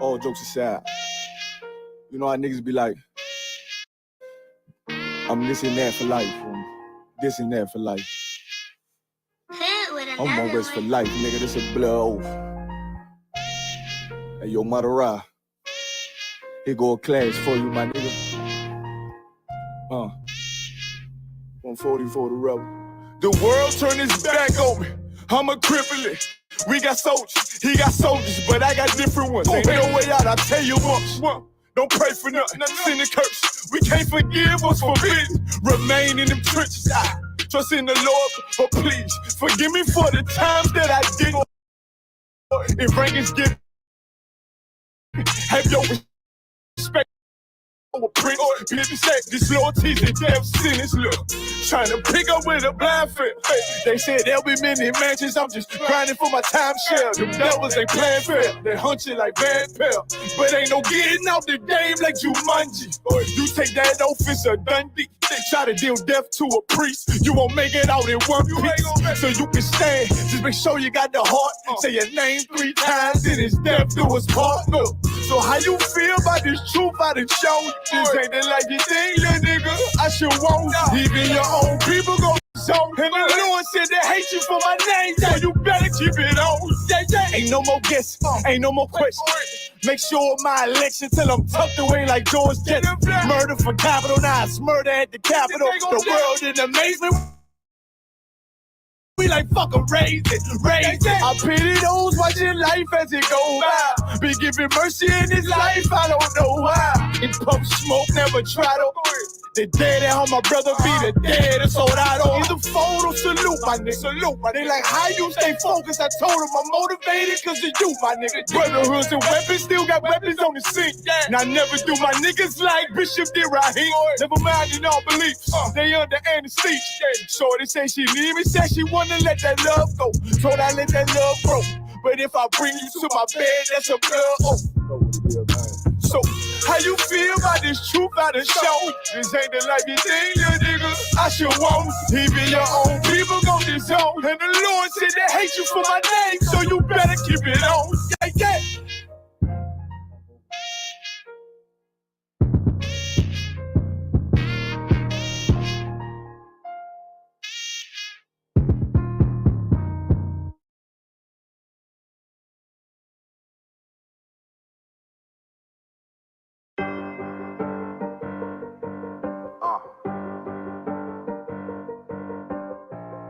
all jokes aside, you know how niggas be like, I'm this and that for life, this and that for life. I'm always for life, nigga, this a blood oath. Hey, yo, Madara, here go a class for you, my nigga. 140 for the rebel. The world turned its back on me. I'm a cripple. We got soldiers, he got soldiers, but I got different ones. Ain't no way out, I tell you once. Don't pray for nothing, sin and curse. We can't forgive what's forbidden. Remain in them trenches. I trust in the Lord, but please forgive me for the times that I did. If rankings give, have your respect. Print or disloyalties and death sentence. Look, trying to pick up with a blind fail. They said there'll be many mansions. I'm just grinding for my time share. Them devils ain't playing fair. They hunt you like Van Pelt, but ain't no getting out the game like Jumanji. Or you take that offense or Dundee. They try to deal death to a priest. You won't make it out in one piece. So you can stand. Just make sure you got the heart. Say your name 3 times and it's death do us part. Look. So how you feel about this truth I done shown? This ain't the like you think, little nigga. I should want even your own people go zone. And the Lord said they hate you for my name, so you better keep it on. Ain't no more guessing, ain't no more questions. Make sure my election till I'm tucked away like George Jetson. Murder for capital, now it's murder at the Capitol. The world in amazement. We like fucking raise it. I pity those watching life as it go by. Be giving mercy in this life, I don't know why. In pump smoke, never try to. The dead at home, my brother be the dead, that's all I don't. In the photo, salute my nigga, salute my nigga. They like, how you stay focused? I told them I'm motivated cause of you, my nigga. Brotherhoods and weapons, still got weapons on the scene. And I never do my niggas like Bishop did Raheem. Never mind in all beliefs, they under anesthesia. Shorty say she need me, said she wanna let that love go. Told I let that love grow. But if I bring you to my bed, that's a blood oath. So, how you feel about this truth I done shown? This ain't the life you think, little nigga. I should want even your own people go disown. And the Lord said they hate you for my name, so you better keep it on.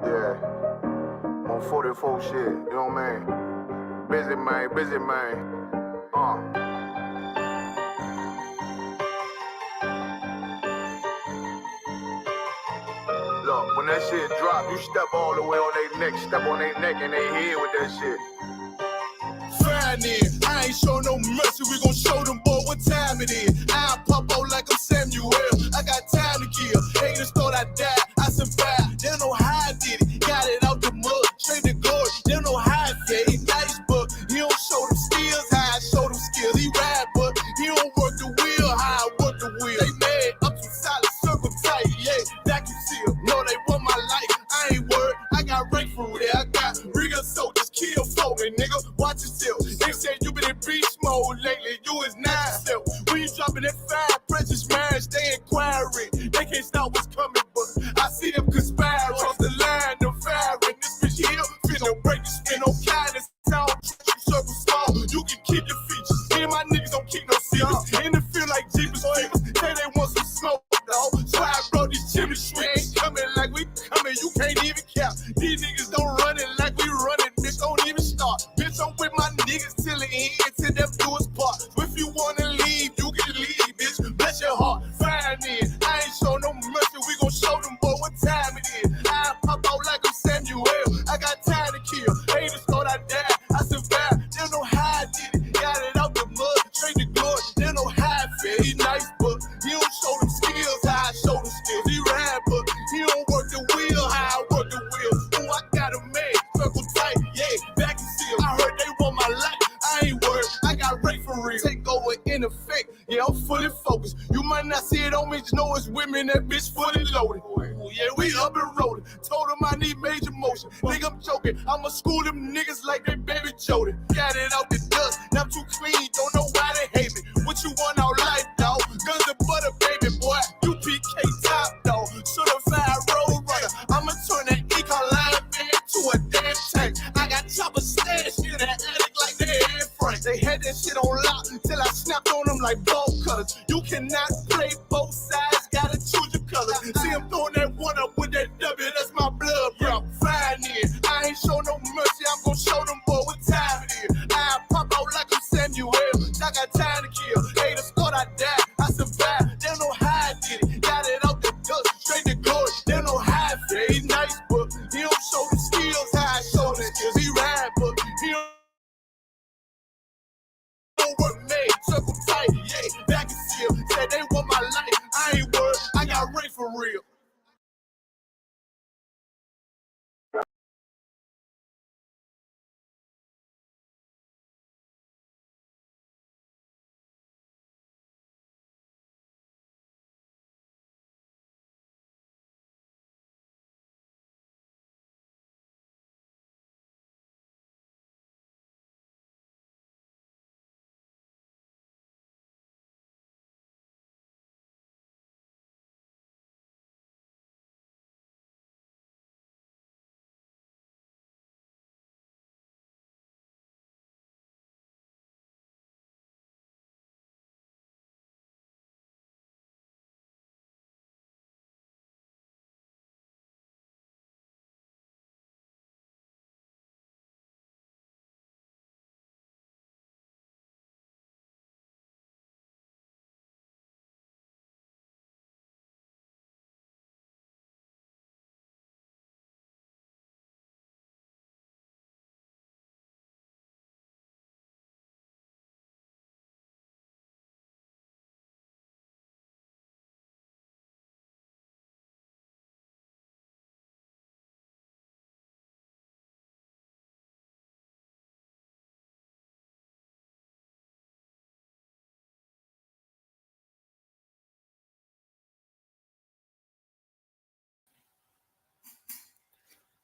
Yeah. On 44 shit, you know what I mean? Busy man. Look, when that shit drop, you step all the way on their neck, step on their neck and they head with that shit. Fine then, I ain't show no mercy, we gon' show them boy what time it is. I pop out like I'm Samuel, I got time to kill. Haters thought I died, I survived, they don't know how I did it. Got it out the mud, straight to glory, they don't know how I did it. Nice, but he don't show them skills, how I show them skills. He ride, but he don't work the wheel, how I work the wheel. They mad, up to solid, circle tight, yeah, vacuum seal. No, they want my life, I ain't worried, I got rank for real. I got real soldiers, kill for me, nigga, watch yourself. They said you been in beast mode lately, you is not self. When you dropping that fire, precious marriage, they inquiring. They can't stop what's coming, but I see them conspiring. Cross the line, them firing. This bitch here, finna break the spin on kindness. Sound, circle small, you can keep your features. Me and my niggas don't keep no secrets. In the field like Jeepers Creepers, say they want some smoke, dog. So I brought these chimney sweeps. Coming like we coming, you can't even count. These niggas don't run it like we running, bitch, don't even start. Bitch, I'm with my niggas till the end, till them do us part. So if you wanna leave, you can leave, bitch. Bless your heart, fine then. I ain't show no mercy, we gon' show them boy what time it is. I pop out like I'm Samuel, I got time to kill. Haters thought I died, I survived. They don't know how I did it, got it out the mud, straight to glory. They don't know how I feel. He nice, but he don't show them skills, how I show them skills. He ride, but he don't work the wheel, how I work the wheel. Oh, I got a man, circle tight, yeah, back and seal. I heard they want my life, I ain't worried, I got rape for real. Take over in effect, yeah, I'm fully focused. You might not see it on me, just know it's women, that bitch fully loaded. Ooh, yeah, we up and rolling. Told them I need major motion. Think I'm joking, I'ma school them niggas like they baby Jody. Got it out the dust, now I'm too clean, don't know why tank. I got choppers stashed in that attic like they Anne Frank. They had that shit on lock till I snapped on them like bolt cutters. You cannot play both sides, gotta choose your colors. See him throwing that one up with that W, that's my blood, bro. Fine in. I ain't show no mercy, I'm gonna show them boy what time it is. I pop out like I'm Samuel. I got time to kill. Haters thought I died, I survived. They don't know how I did it. Got it out the dust, straight to glory. They don't know how I feel. He's nice, but he don't show the skills how I show the skills. He ride, but he don't work made. Circle tight, yeah, back and seal. Said they want my life. I ain't worried, I got Ray for real.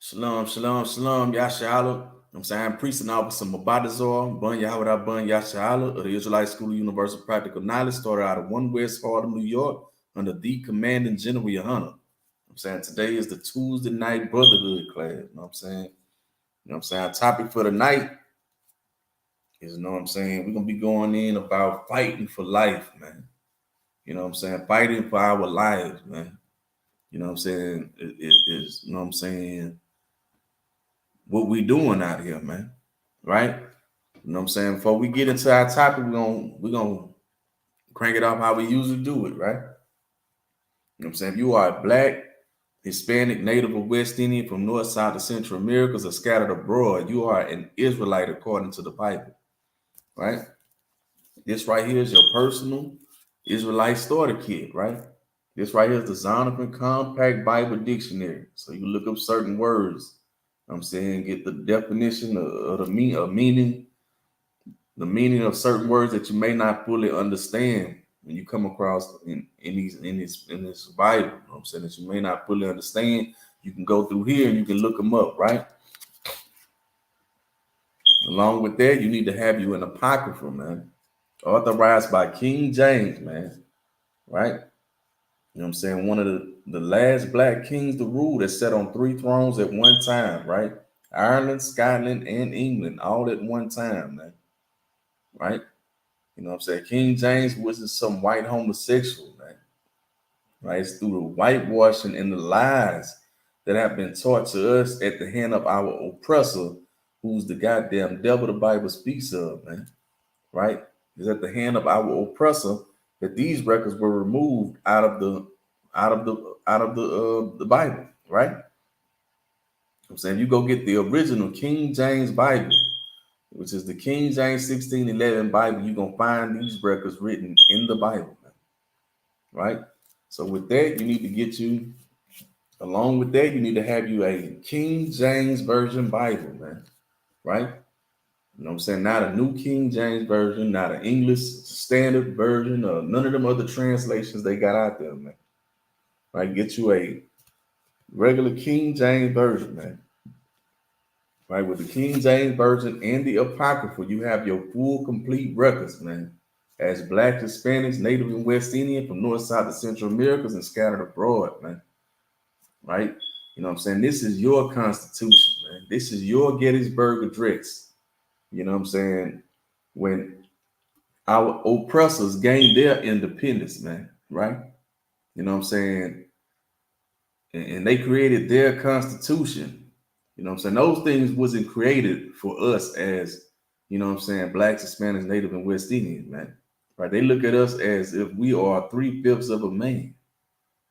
Shalom, shalom, shalom, Yashala. I'm saying priest and officer Mabadazor, Bun Yahweh Bun Yashala of the Israelite School of Universal Practical Knowledge, started out of 1 West Harlem, New York, under the commanding General Yohana. I'm saying today is the Tuesday night brotherhood class. You know what I'm saying? You know what I'm saying? Our topic for the night is, you know what I'm saying, we're gonna be going in about fighting for life, man. You know what I'm saying? Fighting for our lives, man. You know what I'm saying? Is you know what I'm saying? What we doing out here, man, right? You know what I'm saying? Before we get into our topic, we're gonna crank it off how we usually do it, right? You know what I'm saying? If you are Black, Hispanic, Native, or West Indian from North, South, or Central Americas or scattered abroad, you are an Israelite according to the Bible, right? This right here is your personal Israelite starter kit, right? This right here is the Zondervan Compact Bible Dictionary. So you look up certain words, you know what I'm saying, get the definition of the meaning, the meaning of certain words that you may not fully understand when you come across in this Bible. You know what I'm saying, that you may not fully understand. You can go through here and you can look them up, right? Along with that, you need to have you an apocrypha, man, authorized by King James, man, right? You know what I'm saying? One of the last Black kings to rule that sat on 3 thrones at one time, right? Ireland, Scotland, and England, all at one time, man, right? You know what I'm saying? King James wasn't some white homosexual, man, right? It's through the whitewashing and the lies that have been taught to us at the hand of our oppressor, who's the goddamn devil the Bible speaks of, man, right? It's at the hand of our oppressor that these records were removed out of the Bible, right? I'm saying you go get the original King James Bible, which is the King James 1611 Bible, you're gonna find these records written in the Bible, man, right? So with that, you need to get you, along with that, you need to have you a King James Version Bible, man, right? You know what I'm saying? Not a New King James Version, not an English Standard Version, or none of them other translations they got out there, man. Right? Get you a regular King James Version, man. Right? With the King James Version and the Apocrypha, you have your full, complete records, man. As Black, Hispanics, Native, and West Indian from North, South, to Central Americas and scattered abroad, man. Right? You know what I'm saying? This is your constitution, man. This is your Gettysburg Address. You know what I'm saying? When our oppressors gained their independence, man, right? You know what I'm saying? And they created their constitution. You know what I'm saying? Those things wasn't created for us as, you know what I'm saying, Blacks, Hispanics, Native, and West Indians, man. Right? They look at us as if we are 3/5 of a man,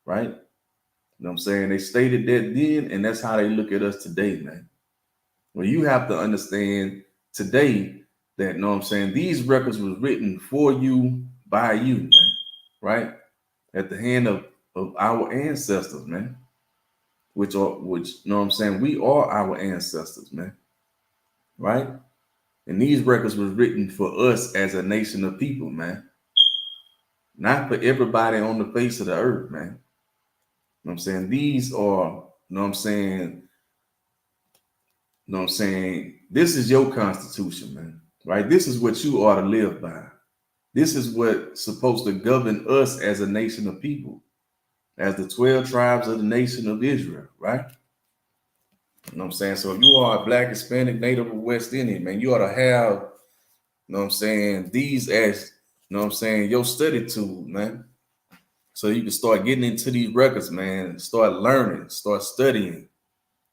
right? You know what I'm saying? They stated that then, and that's how they look at us today, man. Well, you have to understand today that, you know what I'm saying, these records was written for you, by you, man, right? At the hand of our ancestors, man. Which, you know what I'm saying, we are our ancestors, man, right? And these records was written for us as a nation of people, man. Not for everybody on the face of the earth, man. You know what I'm saying? These are, you know what I'm saying, you know what I'm saying, this is your constitution, man, right? This is what you ought to live by. This is what's supposed to govern us as a nation of people, as the 12 tribes of the nation of Israel, right? You know what I'm saying? So if you are a Black, Hispanic, Native, or West Indian, man, you ought to have, you know what I'm saying, these as, you know what I'm saying, your study tool, man. So you can start getting into these records, man, start learning, start studying,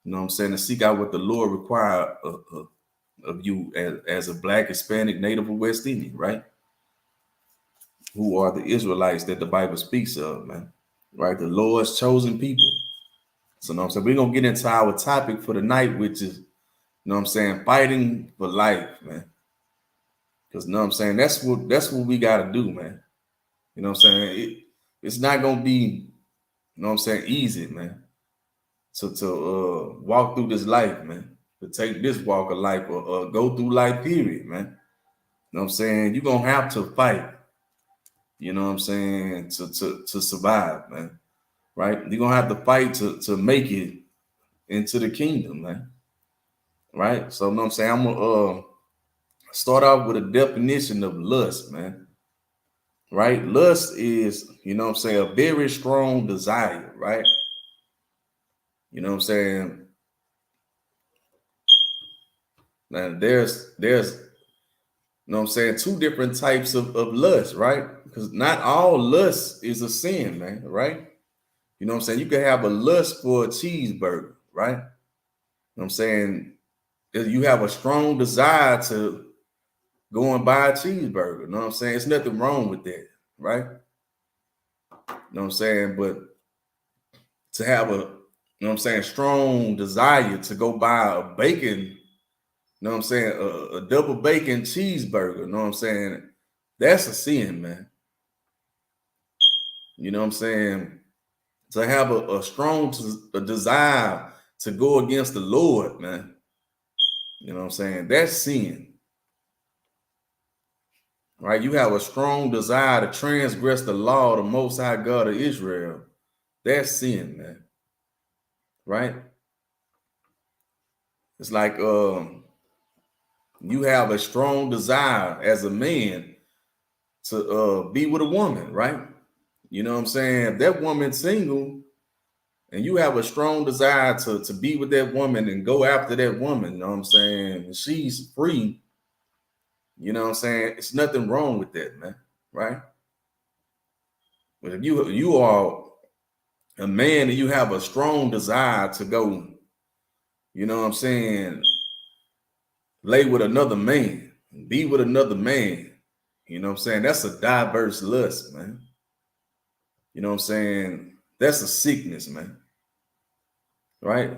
you know what I'm saying, and seek out what the Lord requires of you as a Black, Hispanic, Native, or West Indian, right? Who are the Israelites that the Bible speaks of, man, right? The Lord's chosen people. So, you know what I'm saying, we're going to get into our topic for the night, which is, you know what I'm saying, fighting for life, man. Because, you know what I'm saying, that's what we got to do, man. You know what I'm saying? It's not going to be, you know what I'm saying, easy, man, to walk through this life, man, to take this walk of life or go through life, period, man. You know what I'm saying? You're going to have to fight, you know what I'm saying, to survive, man, right? You're going to have to fight to make it into the kingdom, man, right? So, you know what I'm saying, I'm going to start off with a definition of lust, man. Right? Lust is, you know what I'm saying, a very strong desire, right? You know what I'm saying? Now there's, you know what I'm saying, two different types of lust, right? Because not all lust is a sin, man, right? You know what I'm saying? You can have a lust for a cheeseburger, right? You know what I'm saying? You have a strong desire to go and buy a cheeseburger. You know what I'm saying? There's nothing wrong with that, right? You know what I'm saying? But to have a, you know what I'm saying, strong desire to go buy a bacon, you know what I'm saying, a double bacon cheeseburger, you know what I'm saying, that's a sin, man. You know what I'm saying? To have a strong desire to go against the Lord, man. You know what I'm saying? That's sin. Right? You have a strong desire to transgress the law of the Most High God of Israel. That's sin, man. Right? It's like you have a strong desire as a man to be with a woman, right? You know what I'm saying? If that woman's single and you have a strong desire to be with that woman and go after that woman, you know what I'm saying? And she's free, you know what I'm saying? It's nothing wrong with that, man, right? But if you are a man and you have a strong desire to go, you know what I'm saying, lay with another man, be with another man, you know what I'm saying? That's a diverse lust, man. You know what I'm saying? That's a sickness, man. Right? You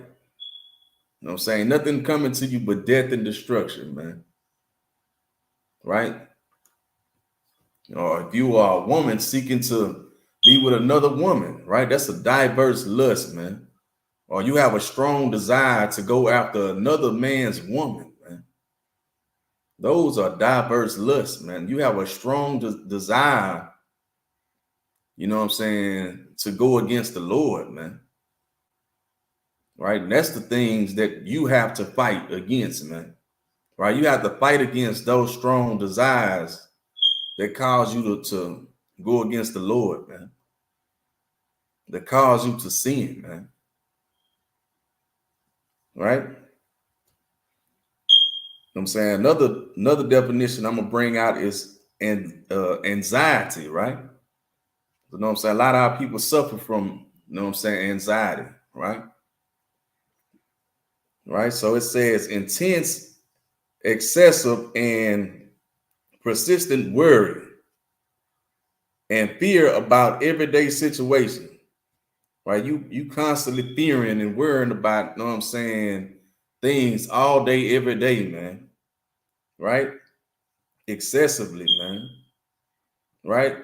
know what I'm saying? Nothing coming to you but death and destruction, man. Right? Or if you are a woman seeking to be with another woman, right? That's a diverse lust, man. Or you have a strong desire to go after another man's woman, man. Those are diverse lusts, man. You have a strong desire, you know what I'm saying, to go against the Lord, man. Right? And that's the things that you have to fight against, man. Right? You have to fight against those strong desires that cause you to go against the Lord, man. That cause you to sin, man. Right? I'm saying another definition I'm gonna bring out is anxiety, right? You know what I'm saying? A lot of our people suffer from, you know what I'm saying, anxiety, right? Right. So it says intense, excessive, and persistent worry and fear about everyday situation. Right. You constantly fearing and worrying about, you know what I'm saying, things all day, every day, man. Right? Excessively, man. Right?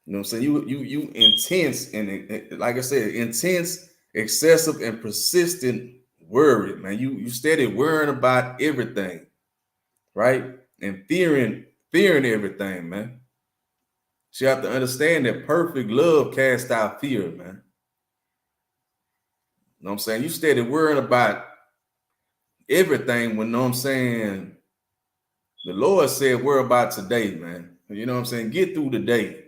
You know what I'm saying? You intense and like I said, intense, excessive, and persistent worry, man. You steady worrying about everything, right? And fearing everything, man. So you have to understand that perfect love casts out fear, man. You know what I'm saying? You steady worrying about everything when, you know what I'm saying, the Lord said worry about today, man. You know what I'm saying? Get through the day.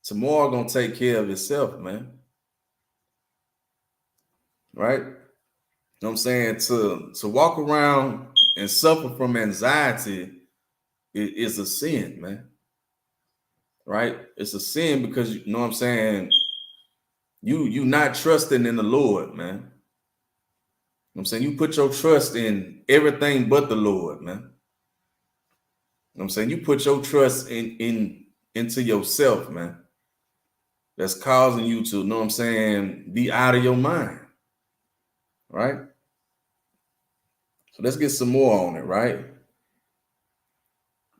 Tomorrow gonna take care of itself, man. Right? You know what I'm saying? To walk around and suffer from anxiety is a sin, man. Right? It's a sin because, you know what I'm saying, you not trusting in the Lord, man. You know what I'm saying? You put your trust in everything but the Lord, man. You know what I'm saying? You put your trust into yourself, man. That's causing you to, you know what I'm saying, be out of your mind. Right? So let's get some more on it, right?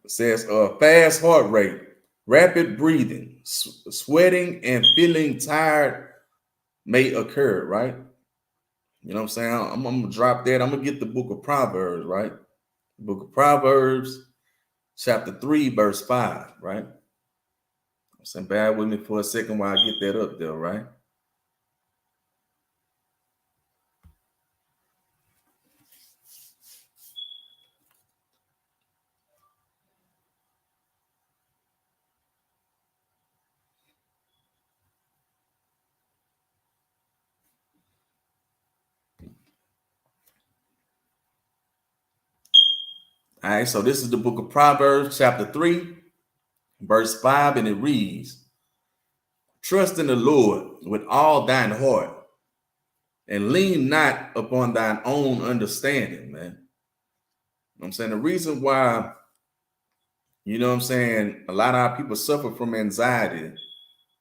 It says fast heart rate, rapid breathing, sweating, and feeling tired may occur, right? You know what I'm saying? I'm gonna drop that. I'm gonna get the book of Proverbs, right? Book of Proverbs, chapter 3, verse 5, right? I'm saying, bear with me for a second while I get that up there, right? All right, so this is the book of Proverbs, chapter 3, verse 5, and it reads, trust in the Lord with all thine heart and lean not upon thine own understanding, man. You know what I'm saying? The reason why, you know what I'm saying, a lot of our people suffer from anxiety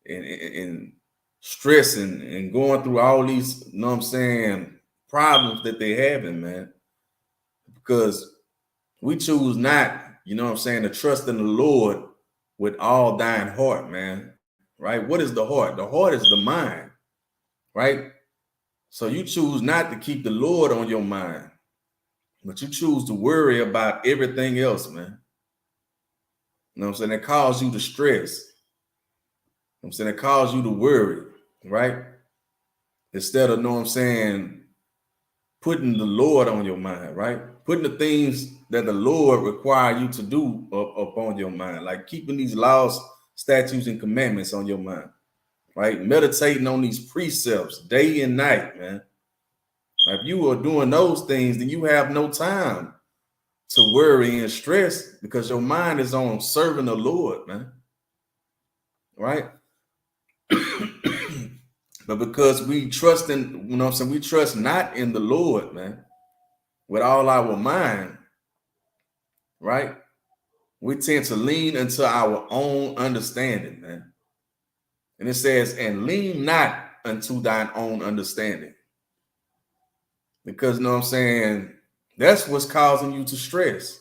and stress and going through all these, you know what I'm saying, problems that they having, man, because we choose not, you know what I'm saying, to trust in the Lord with all thine heart, man. Right? What is the heart? The heart is the mind, right? So you choose not to keep the Lord on your mind, but you choose to worry about everything else, man. You know what I'm saying? That causes you to stress. You know what I'm saying? It causes you to worry, right? Instead of, you know what I'm saying, putting the Lord on your mind, right? Putting the things that the Lord require you to do up on your mind, like keeping these laws, statutes, and commandments on your mind, right? Meditating on these precepts day and night, man. If you are doing those things, then you have no time to worry and stress because your mind is on serving the Lord, man. Right? But because we trust in, you know what I'm saying, we trust not in the Lord, man, with all our mind, right? We tend to lean into our own understanding, man. And it says, and lean not unto thine own understanding. Because, you know what I'm saying, that's what's causing you to stress.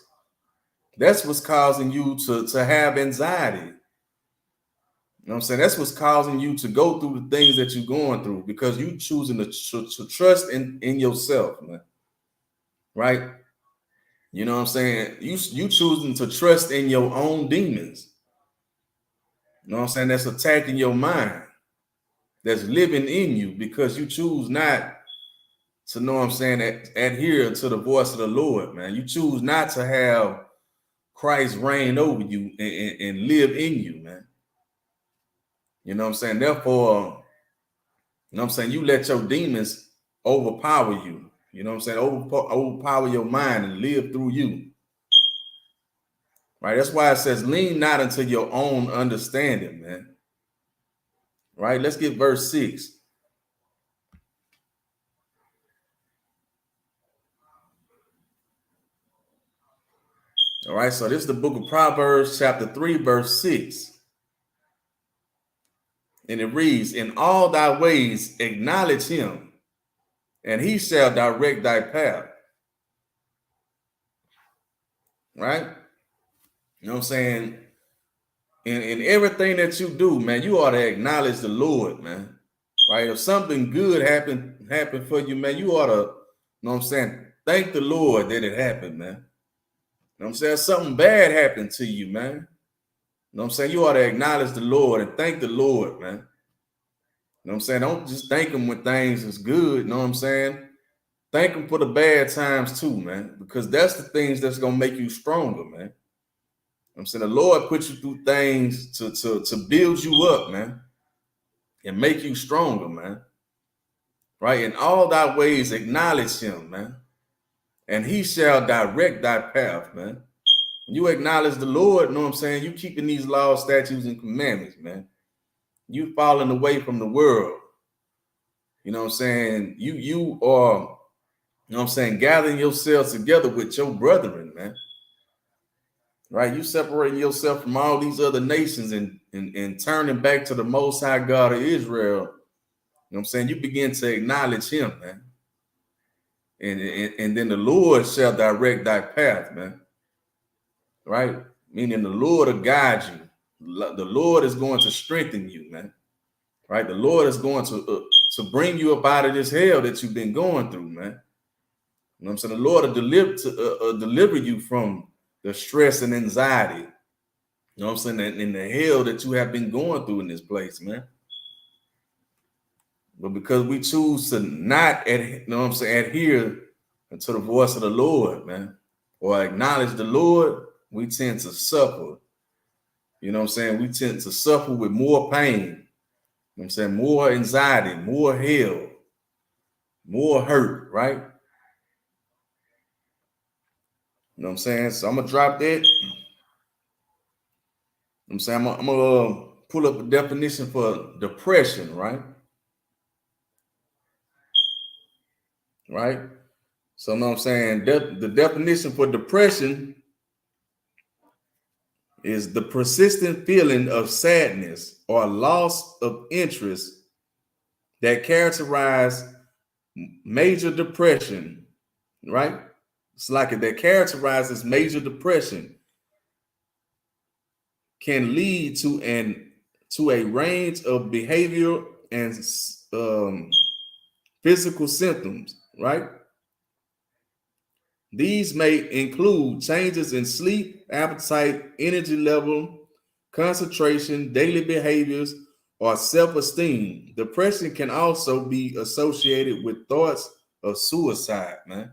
That's what's causing you to have anxiety. You know what I'm saying? That's what's causing you to go through the things that you're going through because you choosing to trust in yourself, man. Right? You know what I'm saying? You choosing to trust in your own demons. You know what I'm saying? That's attacking your mind. That's living in you because you choose not to, know what I'm saying, adhere to the voice of the Lord, man. You choose not to have Christ reign over you and live in you, man. You know what I'm saying? Therefore, you know what I'm saying, you let your demons overpower you. You know what I'm saying? Overpower your mind and live through you. Right? That's why it says, lean not unto your own understanding, man. Right? Let's get verse 6. All right, so this is the book of Proverbs, chapter 3, verse 6. And it reads, in all thy ways acknowledge him, and he shall direct thy path. Right? You know what I'm saying? In everything that you do, man, you ought to acknowledge the Lord, man. Right? If something good happened for you, man, you ought to, you know what I'm saying, thank the Lord that it happened, man. You know what I'm saying? Something bad happened to you, man. You know what I'm saying? You ought to acknowledge the Lord and thank the Lord, man. You know what I'm saying? Don't just thank him when things is good. You know what I'm saying? Thank him for the bad times too, man, because that's the things that's going to make you stronger, man. You know what I'm saying? The Lord puts you through things to build you up, man, and make you stronger, man. Right? In all thy ways acknowledge him, man, and he shall direct thy path, man. You acknowledge the Lord, you know what I'm saying? You keeping these laws, statutes, and commandments, man. You falling away from the world. You know what I'm saying? You are, you know what I'm saying, gathering yourselves together with your brethren, man. Right? You separating yourself from all these other nations and turning back to the Most High God of Israel. You know what I'm saying? You begin to acknowledge him, man. And then the Lord shall direct thy path, man. Right? Meaning the Lord will guide you. The Lord is going to strengthen you, man. Right? The Lord is going to bring you up out of this hell that you've been going through, man. You know what I'm saying? The Lord will deliver you from the stress and anxiety. You know what I'm saying? In the hell that you have been going through in this place, man. But because we choose to not, you know what I'm saying, adhere to the voice of the Lord, man, or acknowledge the Lord, we tend to suffer. You know what I'm saying? We tend to suffer with more pain. You know what I'm saying? More anxiety, more hell, more hurt, right? You know what I'm saying? So I'm going to drop that. You know what I'm saying? I'm going to pull up a definition for depression, right? Right? So, you know what I'm saying? The definition for depression is the persistent feeling of sadness or loss of interest that characterize major depression, right? It's like it that characterizes major depression can lead to a range of behavioral and physical symptoms, right? These may include changes in sleep, appetite, energy level, concentration, daily behaviors, or self-esteem. Depression can also be associated with thoughts of suicide, man.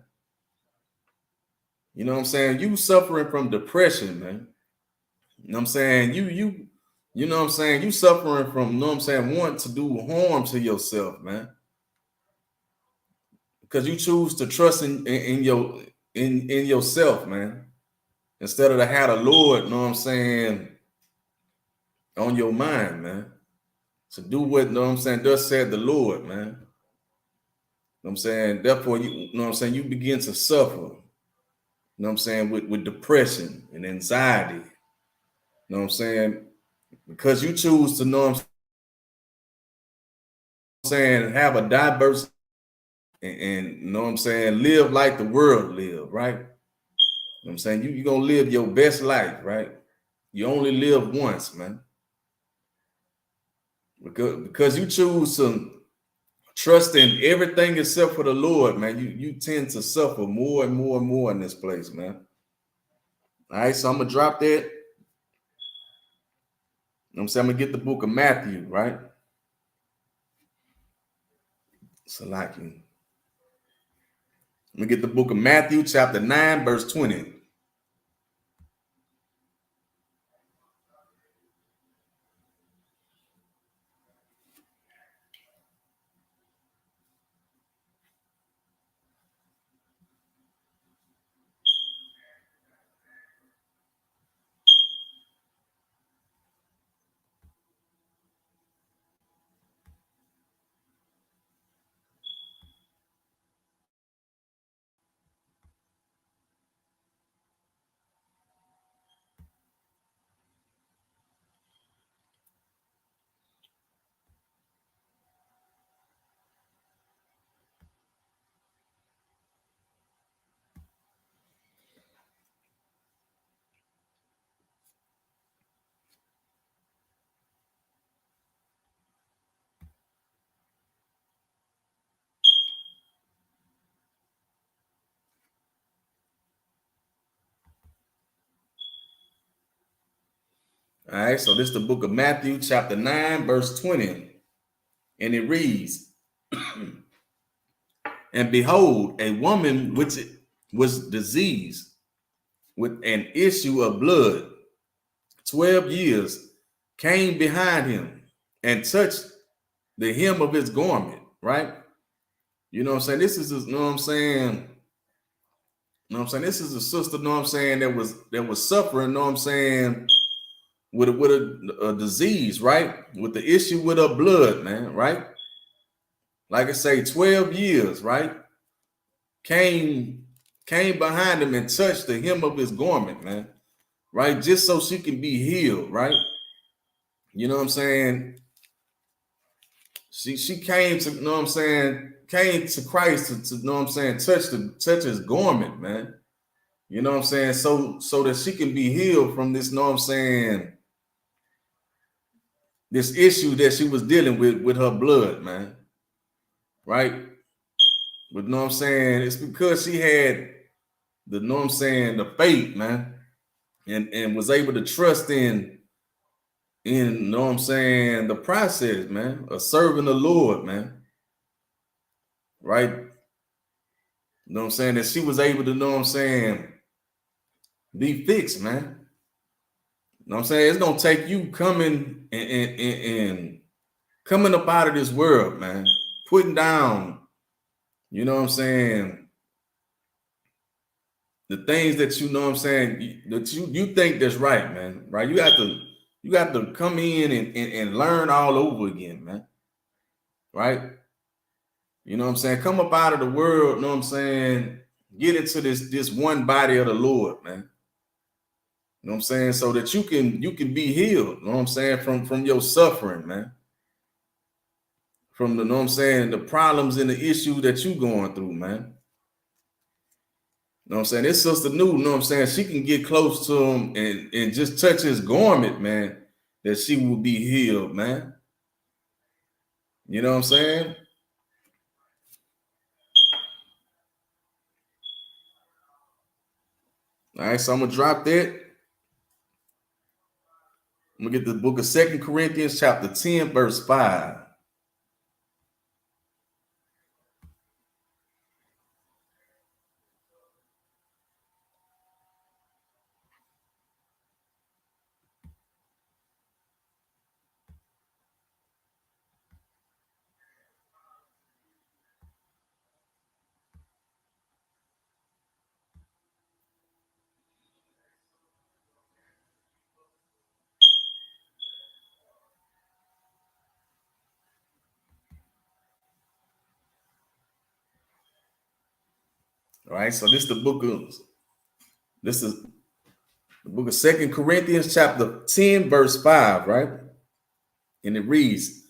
You know what I'm saying? You suffering from depression, man. You know what I'm saying? You know what I'm saying? You suffering from, you know what I'm saying, wanting to do harm to yourself, man. Because you choose to trust in yourself, man. Instead of to have the Lord, you know what I'm saying, on your mind, man. To do what, you know what I'm saying, thus said the Lord, man. You know what I'm saying? Therefore, you know what I'm saying, you begin to suffer, you know what I'm saying, with depression and anxiety. You know what I'm saying? Because you choose to, know what I'm saying, have a diverse and you know what I'm saying, live like the world live, right? You know what I'm saying? You're going to live your best life, right? You only live once, man. Because you choose to trust in everything except for the Lord, man, you tend to suffer more and more and more in this place, man. All right, so I'm going to drop that. You know what I'm saying? I'm going to get the book of Matthew, right? So like you. Let me get the book of Matthew, chapter 9, verse 20. All right, so this is the book of Matthew, chapter 9, verse 20. And it reads, and behold, a woman which was diseased with an issue of blood 12 years came behind him and touched the hem of his garment, right? You know what I'm saying? This is, you know what I'm saying? You know what I'm saying? This is a sister, you know what I'm saying, that was suffering, you know what I'm saying, with a disease, right? With the issue with her blood, man, right? Like I say, 12 years, right? Came behind him and touched the hem of his garment, man, right? Just so she can be healed, right? You know what I'm saying? She came to, you know what I'm saying, came to Christ to you know what I'm saying, touch his garment, man. You know what I'm saying? So that she can be healed from this, you know what I'm saying, this issue that she was dealing with her blood, man. Right? But you know what I'm saying? It's because she had the, you know what I'm saying, the faith, man, and was able to trust in, you know what I'm saying, the process, man, of serving the Lord, man. Right? You know what I'm saying? That she was able to, you know what I'm saying, be fixed, man. You know what I'm saying? It's gonna take you coming and coming up out of this world, man, putting down, you know what I'm saying, the things that you know what I'm saying, that you think that's right, man. Right? You got to come in and learn all over again, man. Right? You know what I'm saying? Come up out of the world, you know what I'm saying? Get into this one body of the Lord, man. You know what I'm saying? So that you can be healed, you know what I'm saying, from your suffering, man. From the, you know what I'm saying, the problems and the issue that you going through, man. You know what I'm saying? This sister knew, you know what I'm saying, she can get close to him and just touch his garment, man, that she will be healed, man. You know what I'm saying? All right, so I'm gonna drop that. I'm gonna get the book of 2 Corinthians, chapter 10, verse 5. All right, so this is the book of 2 Corinthians, chapter 10, verse 5, right? And it reads,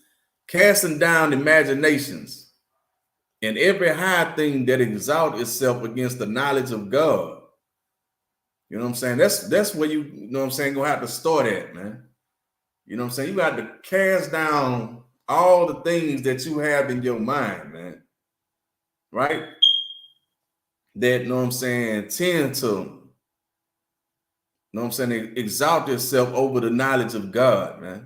casting down imaginations and every high thing that exalts itself against the knowledge of God. You know what I'm saying? That's where you know what I'm saying, gonna have to start at, man. You know what I'm saying? You got to cast down all the things that you have in your mind, man. Right? That, you know what I'm saying, tend to, you know what I'm saying, exalt yourself over the knowledge of God, man. You know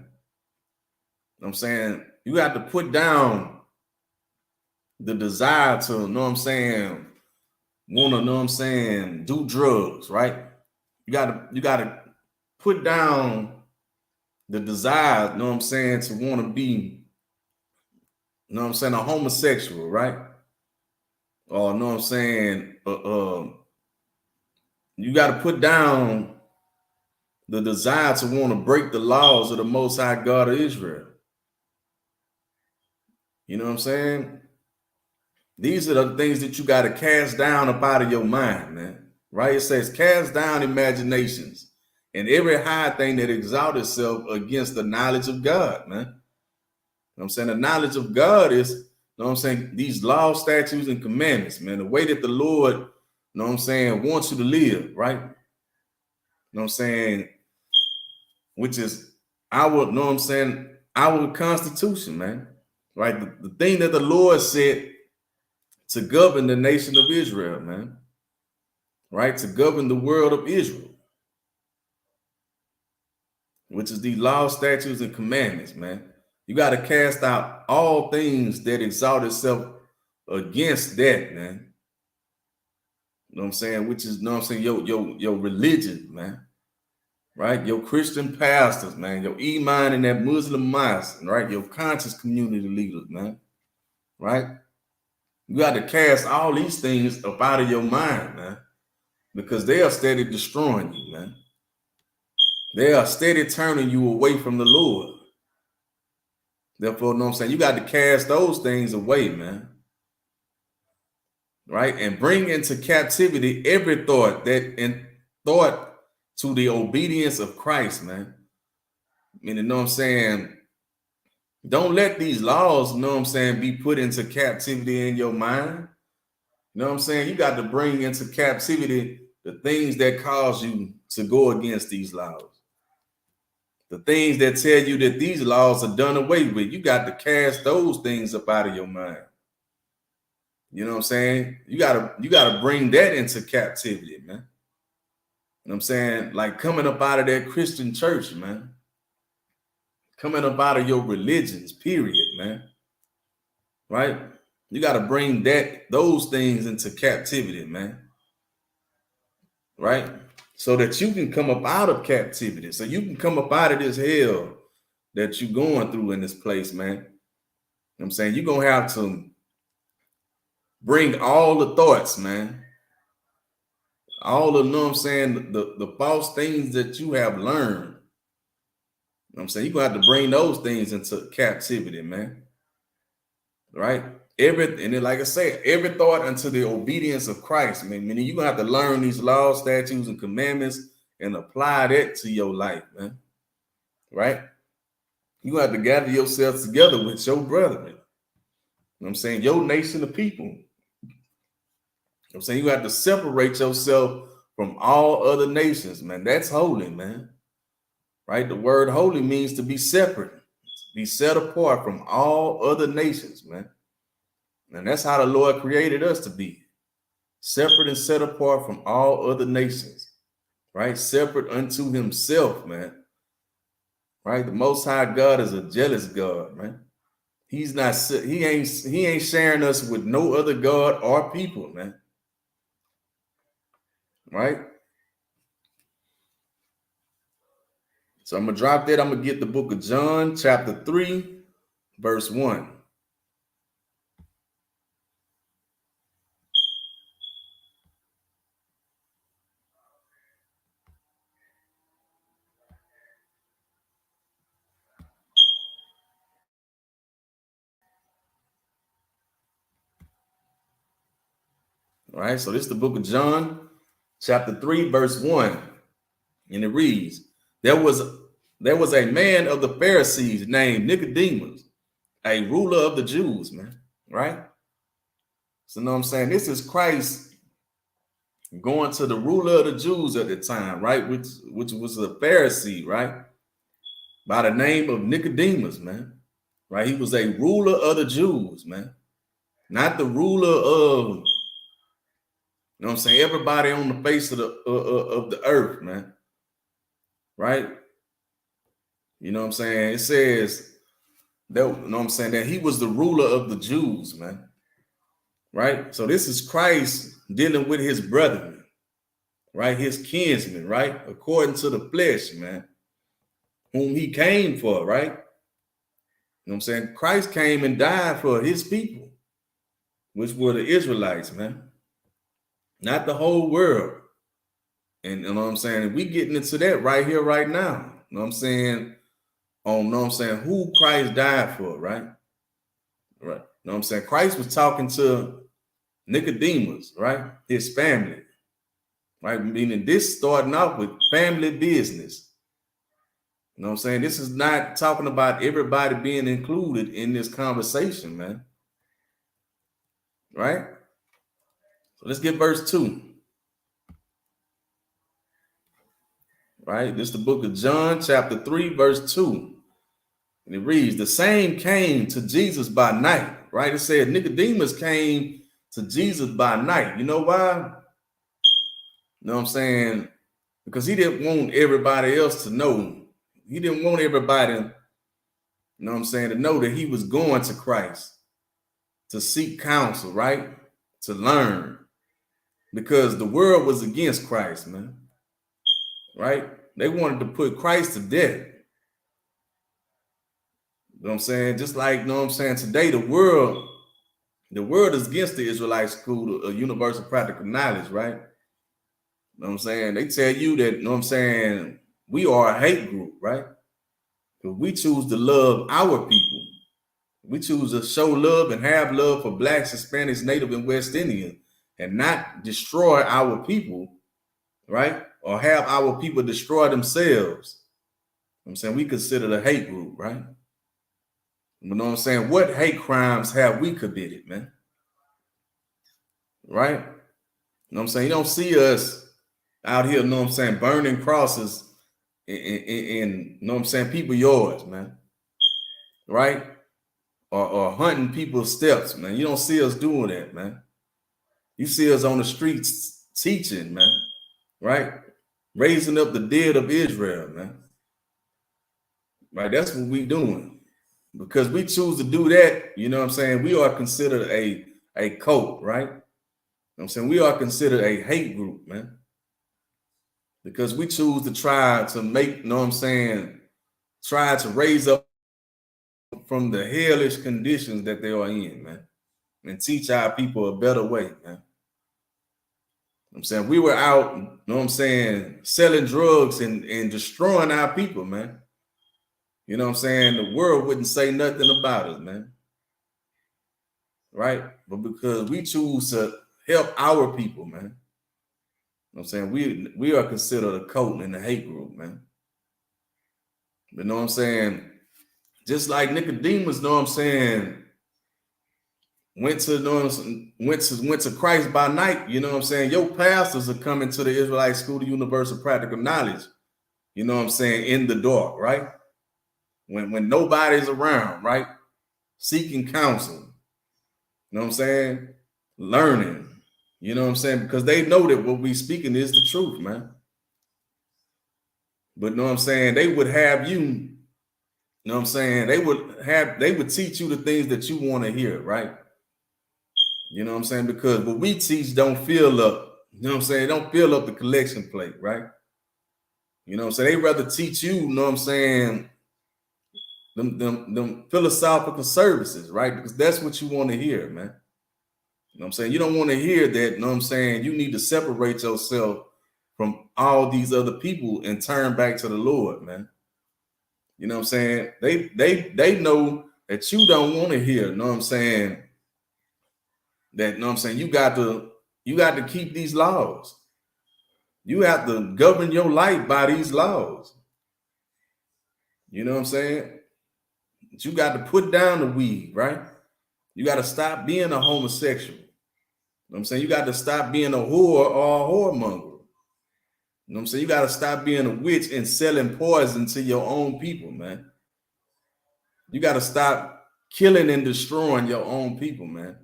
what I'm saying? You got to put down the desire to, you know what I'm saying, want to, know what I'm saying, do drugs, right? You gotta put down the desire, you know what I'm saying, to want to be, you know what I'm saying, a homosexual, right? Or, you know what I'm saying, you got to put down the desire to want to break the laws of the Most High God of Israel. You know what I'm saying? These are the things that you got to cast down up out of your mind, man. Right? It says, cast down imaginations and every high thing that exalts itself against the knowledge of God, man. You know what I'm saying? The knowledge of God is, you know what I'm saying, these laws, statutes, and commandments, man. The way that the Lord, you know what I'm saying, wants you to live, right? You know what I'm saying? Which is our, you know what I'm saying, our constitution, man. Right? The thing that the Lord said to govern the nation of Israel, man. Right? To govern the world of Israel. which is the law, statutes, and commandments, man. You got to cast out all things that exalt itself against that, man. You know what I'm saying? Which is, you know what I'm saying, your religion, man. Right? Your Christian pastors, man. Your imam and that Muslim mosque, right? Your conscious community leaders, man. Right? You got to cast all these things up out of your mind, man. Because they are steady destroying you, man. They are steady turning you away from the Lord. Therefore, you know what I'm saying? You got to cast those things away, man. Right? And bring into captivity every thought to the obedience of Christ, man. Meaning, you know what I'm saying? Don't let these laws, you know what I'm saying, be put into captivity in your mind. You know what I'm saying? You got to bring into captivity the things that cause you to go against these laws. The things that tell you that these laws are done away with. You got to cast those things up out of your mind. You know what I'm saying? You gotta bring that into captivity, man. You know what I'm saying? Like coming up out of that Christian church, man. Coming up out of your religions, period, man. Right? You got to bring those things into captivity, man. Right? So that you can come up out of captivity. So you can come up out of this hell that you're going through in this place, man. You know what I'm saying? You're going to have to bring all the thoughts, man. All the, you know what I'm saying, the false things that you have learned. You know what I'm saying? You're going to have to bring those things into captivity, man. Right? And then, like I said, every thought unto the obedience of Christ, man. Meaning you're going to have to learn these laws, statutes, and commandments and apply that to your life, man. Right? You have to gather yourselves together with your brethren. You know what I'm saying? Your nation of people. You know what I'm saying? You have to separate yourself from all other nations, man. That's holy, man. Right? The word holy means to be separate, to be set apart from all other nations, man. And that's how the Lord created us to be. Separate and set apart from all other nations. Right? Separate unto himself, man. Right? The Most High God is a jealous God, man. He ain't sharing us with no other God or people, man. Right? So I'm going to drop that. I'm going to get the book of John, chapter 3, verse 1. All right, so this is the book of John, chapter 3, verse 1. And it reads, there was a man of the Pharisees named Nicodemus, a ruler of the Jews, man. Right? So you know what I'm saying? This is Christ going to the ruler of the Jews at the time, right? Which was a Pharisee, right? By the name of Nicodemus, man. Right? He was a ruler of the Jews, man. Not the ruler of, you know what I'm saying, everybody on the face of the earth, man. Right? You know what I'm saying? It says that, you know what I'm saying, that he was the ruler of the Jews, man. Right? So this is Christ dealing with his brethren, right? His kinsmen, right? According to the flesh, man, whom he came for, right? You know what I'm saying? Christ came and died for his people, which were the Israelites, man. Not the whole world. And you know what I'm saying? We getting into that right here, right now. You know what I'm saying? On, you know what I'm saying, who Christ died for, right? Right. You know what I'm saying? Christ was talking to Nicodemus, right? His family. Right? Meaning this starting off with family business. You know what I'm saying? This is not talking about everybody being included in this conversation, man. Right? So let's get verse 2. Right? This is the book of John, chapter 3, verse 2. And it reads, the same came to Jesus by night. Right? It said Nicodemus came to Jesus by night. You know why? You know what I'm saying? Because he didn't want everybody else to know he didn't want everybody, you know what I'm saying, to know that he was going to Christ to seek counsel, right? To learn. Because the world was against Christ, man. Right? They wanted to put Christ to death. You know what I'm saying? Just like, you know what I'm saying, today the world is against the Israelite school of universal practical knowledge, right? You know what I'm saying? They tell you that, you know what I'm saying, we are a hate group, right? Because we choose to love our people. We choose to show love and have love for Blacks, Hispanics, Native, and West Indian, and not destroy our people, right? Or have our people destroy themselves. You know what I'm saying? We consider the hate group, right? You know what I'm saying? What hate crimes have we committed, man? Right? You know what I'm saying? You don't see us out here, you know what I'm saying, burning crosses in you know what I'm saying, people yards, man. Right? Or hunting people's steps, man. You don't see us doing that, man. You see us on the streets teaching, man. Right? Raising up the dead of Israel, man. Right? That's what we doing. Because we choose to do that, you know what I'm saying, we are considered a cult, right? You know what I'm saying? We are considered a hate group, man. Because we choose to try to make, you know what I'm saying, try to raise up from the hellish conditions that they are in, man, and teach our people a better way, man. You know what I'm saying? We were out, you know what I'm saying, selling drugs and destroying our people, man. You know what I'm saying? The world wouldn't say nothing about it, man. Right? But because we choose to help our people, man. You know what I'm saying? We are considered a cult in the hate group, man. You know what I'm saying? Just like Nicodemus, you know what I'm saying, went to Christ by night, you know what I'm saying? Your pastors are coming to the Israelite School of Universal Practical Knowledge, you know what I'm saying, in the dark, right? When nobody's around, right? Seeking counsel, you know what I'm saying? Learning, you know what I'm saying? Because they know that what we speaking is the truth, man. But you know what I'm saying? They would have you, you know what I'm saying? They would teach you the things that you want to hear, right? You know what I'm saying? Because what we teach don't fill up, you know what I'm saying? Don't fill up the collection plate, right? You know what I'm saying? They rather teach you know what I'm saying, them philosophical services, right? Because that's what you want to hear, man. You know what I'm saying? You don't want to hear that, you know what I'm saying? You need to separate yourself from all these other people and turn back to the Lord, man. You know what I'm saying? They know that you don't want to hear, you know what I'm saying? That, you know what I'm saying, you got to keep these laws. You have to govern your life by these laws. You know what I'm saying? But you got to put down the weed, right? You got to stop being a homosexual. You know what I'm saying? You got to stop being a whore or a whoremonger. You know what I'm saying? You got to stop being a witch and selling poison to your own people, man. You got to stop killing and destroying your own people, man.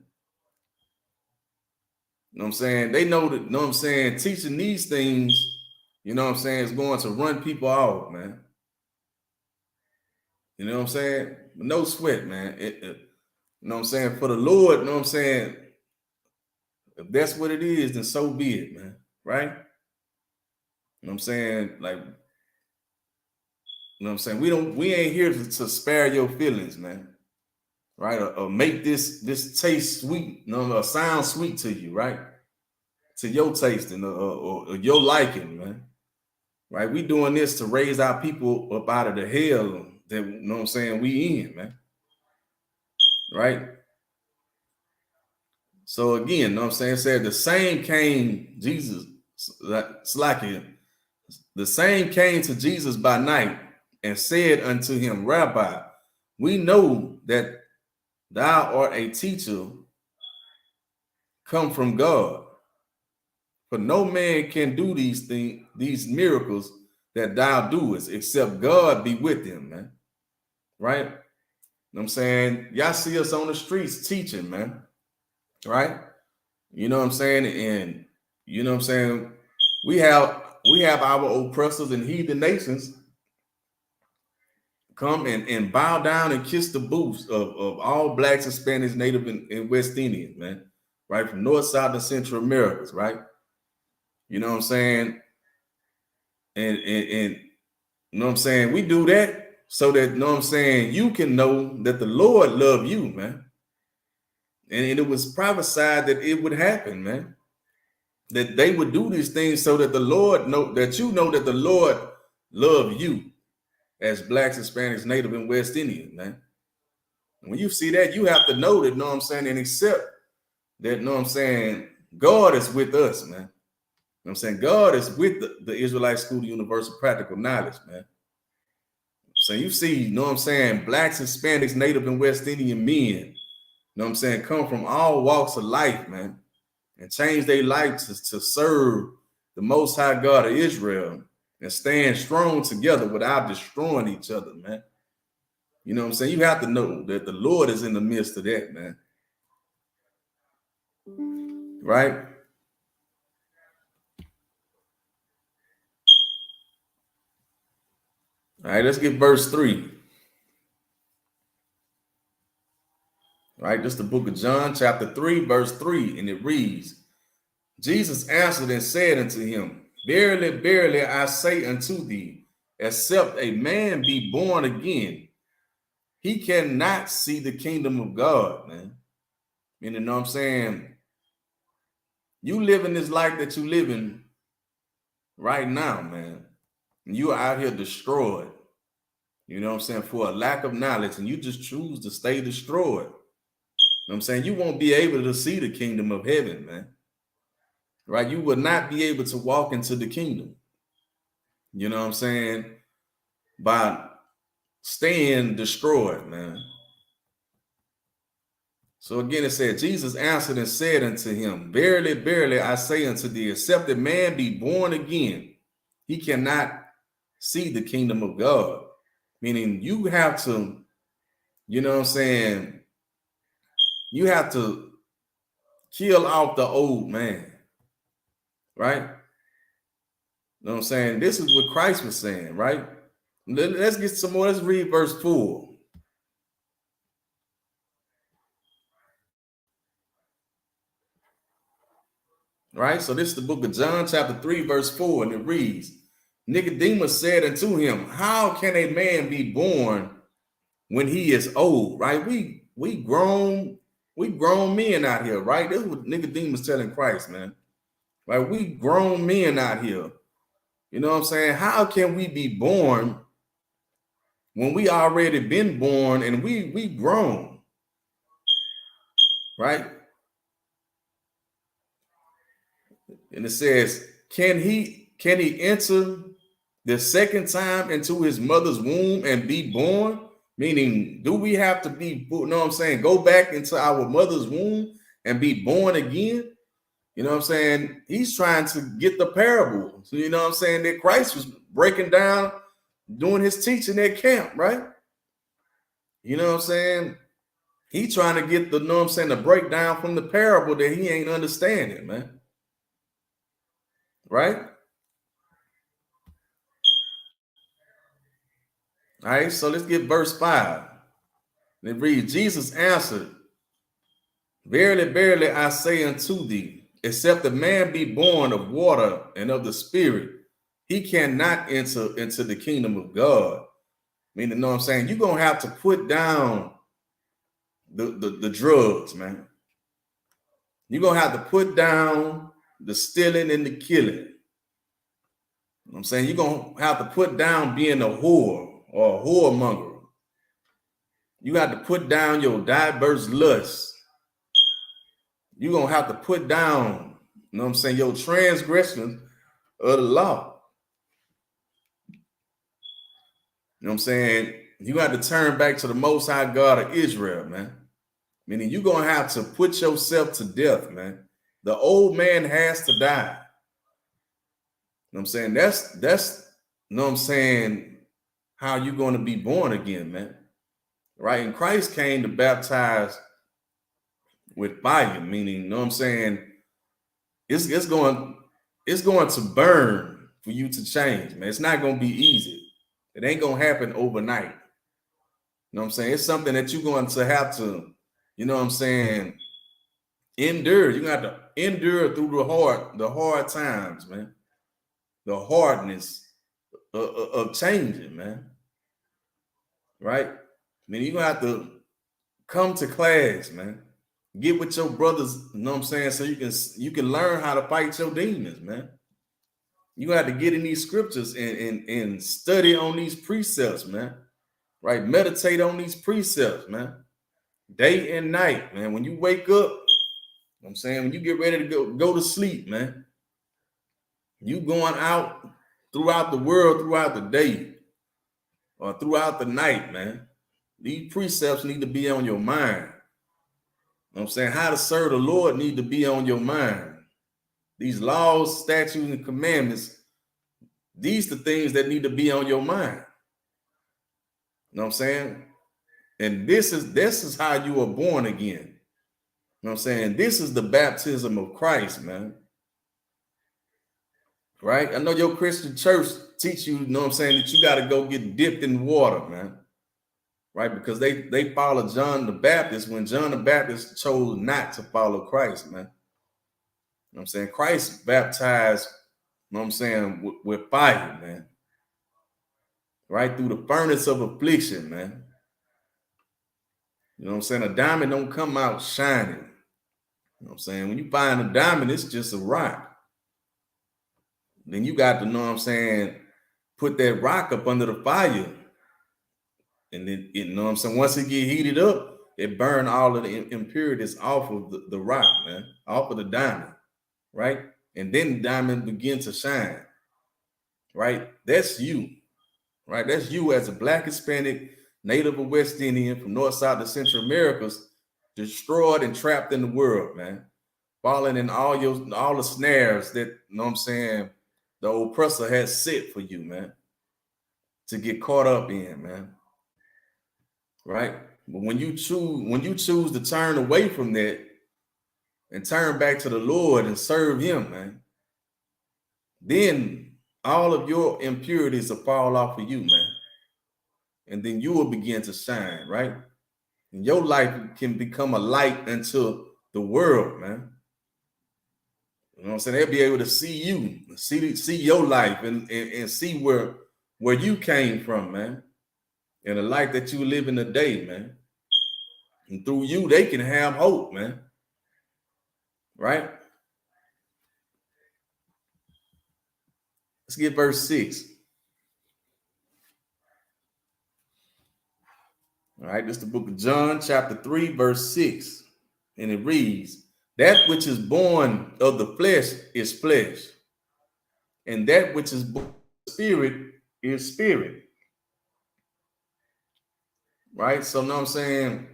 You know what I'm saying? They know that, you know what I'm saying, teaching these things, you know what I'm saying, is going to run people off, man. You know what I'm saying? No sweat, man. You know what I'm saying? For the Lord, you know what I'm saying? If that's what it is, then so be it, man. Right? You know what I'm saying? Like, you know what I'm saying? We ain't here to spare your feelings, man. Right? Or make this taste sweet, you know, or sound sweet to you, right? To your tasting or your liking, man. Right? We doing this to raise our people up out of the hell that, you know what I'm saying, we in, man. Right? So again, you know what I'm saying, said the same came Jesus, slacking. The same came to Jesus by night and said unto him, Rabbi, we know that thou art a teacher come from God. For no man can do these things, these miracles that thou doest, except God be with him, man. Right? You know what I'm saying? Y'all see us on the streets teaching, man. Right? You know what I'm saying? And you know what I'm saying? We have our oppressors in heathen nations, come and bow down and kiss the boots of all blacks, Hispanics, Native, and West Indians, man, right? From North, South, and Central Americas, right? You know what I'm saying? And you know what I'm saying? We do that so that, you know what I'm saying, you can know that the Lord loved you, man. And it was prophesied that it would happen, man. That they would do these things so that the Lord know that you know that the Lord loved you as blacks, Hispanics, Native, and West Indians, man. When you see that, you have to know that, you know what I'm saying, and accept that, you know what I'm saying, God is with us, man. You know what I'm saying? God is with the Israelite School of Universal Practical Knowledge, man. So you see, you know what I'm saying, blacks, Hispanics, Native, and West Indian men, you know what I'm saying, come from all walks of life, man, and change their life to serve the Most High God of Israel and stand strong together without destroying each other, man. You know what I'm saying? You have to know that the Lord is in the midst of that, man. Right? All right, let's get verse 3. All right, this is the book of John, chapter 3, verse 3, and it reads, Jesus answered and said unto him, Verily, verily, I say unto thee, except a man be born again, he cannot see the kingdom of God, man. You know what I'm saying? You living this life that you living right now, man. And you are out here destroyed. You know what I'm saying? For a lack of knowledge, and you just choose to stay destroyed. You know what I'm saying? You won't be able to see the kingdom of heaven, man. Right? You will not be able to walk into the kingdom. You know what I'm saying? By staying destroyed, man. So again, it said, Jesus answered and said unto him, Verily, verily, I say unto thee, except a man be born again, he cannot see the kingdom of God. Meaning you have to, you know what I'm saying, you have to kill off the old man, right? You know what I'm saying? This is what Christ was saying, right? Let's get some more. Let's read verse 4. Right? So this is the book of John, chapter 3, verse 4, and it reads, Nicodemus said unto him, How can a man be born when he is old? Right? We grown men out here, right? This is what Nicodemus telling Christ, man. Right? We grown men out here. You know what I'm saying? How can we be born when we already been born and we grown? Right? And it says, can he enter the second time into his mother's womb and be born? Meaning, do we have to be, you know what I'm saying, go back into our mother's womb and be born again? You know what I'm saying? He's trying to get the parable. So, you know what I'm saying, that Christ was breaking down, doing his teaching at camp, right? You know what I'm saying? He trying to get the, you know what I'm saying, the breakdown from the parable that he ain't understanding, man. Right? All right, so let's get verse 5. It reads, Jesus answered, Verily, verily, I say unto thee, except a man be born of water and of the Spirit, he cannot enter into the kingdom of God. Meaning, you know what I'm saying? You're going to have to put down the drugs, man. You're going to have to put down the stealing and the killing. You know what I'm saying? You're going to have to put down being a whore or a whoremonger. You got to put down your diverse lusts. You're going to have to put down, you know what I'm saying, your transgressions of the law. You know what I'm saying? You got to turn back to the Most High God of Israel, man. Meaning you're going to have to put yourself to death, man. The old man has to die. You know what I'm saying? That's you know what I'm saying, how you're going to be born again, man. Right? And Christ came to baptize with fire, meaning, you know what I'm saying, it's going to burn for you to change, man. It's not going to be easy. It ain't going to happen overnight. know what I'm saying? It's something that you're going to have to, you know what I'm saying, endure. You're going to have to endure through the hard times, man. The hardness of changing, man. Right? I mean, you're going to have to come to class, man. Get with your brothers, you know what I'm saying, so you can learn how to fight your demons, man. You have to get in these scriptures and study on these precepts, man. Right? Meditate on these precepts, man. Day and night, man. When you wake up, you know what I'm saying, when you get ready to go to sleep, man. You going out throughout the world, throughout the day, or throughout the night, man. These precepts need to be on your mind. You know what I'm saying? How to serve the Lord need to be on your mind. These laws, statutes, and commandments, these are the things that need to be on your mind. You know what I'm saying? And this is how you are born again. You know what I'm saying? This is the baptism of Christ, man. Right? I know your Christian church teach you, you know what I'm saying, that you got to go get dipped in water, man. Right? Because they follow John the Baptist when John the Baptist chose not to follow Christ, man. You know what I'm saying? Christ baptized, you know what I'm saying, with fire, man. Right through the furnace of affliction, man. You know what I'm saying? A diamond don't come out shining. You know what I'm saying? When you find a diamond, it's just a rock. Then you got to, know what I'm saying, put that rock up under the fire. And then, you know what I'm saying, once it get heated up, it burn all of the impurities off of the rock, man, off of the diamond, right? And then the diamond begins to shine, right? That's you, right? That's you as a Black, Hispanic, Native or West Indian from North, South, to Central Americas, destroyed and trapped in the world, man. Falling in all the snares that, you know what I'm saying, the oppressor has set for you, man, to get caught up in, man. Right? But when you choose to turn away from that and turn back to the Lord and serve him, man, then all of your impurities will fall off of you, man. And then you will begin to shine, right? And your life can become a light unto the world, man. You know what I'm saying? They'll be able to see you, see your life and see where you came from, man. And the life that you live in today, man. And through you, they can have hope, man. Right? Let's get verse 6. All right, this is the book of John, chapter 3, verse 6. And it reads, that which is born of the flesh is flesh, and that which is born of the spirit is spirit. Right? So now I'm saying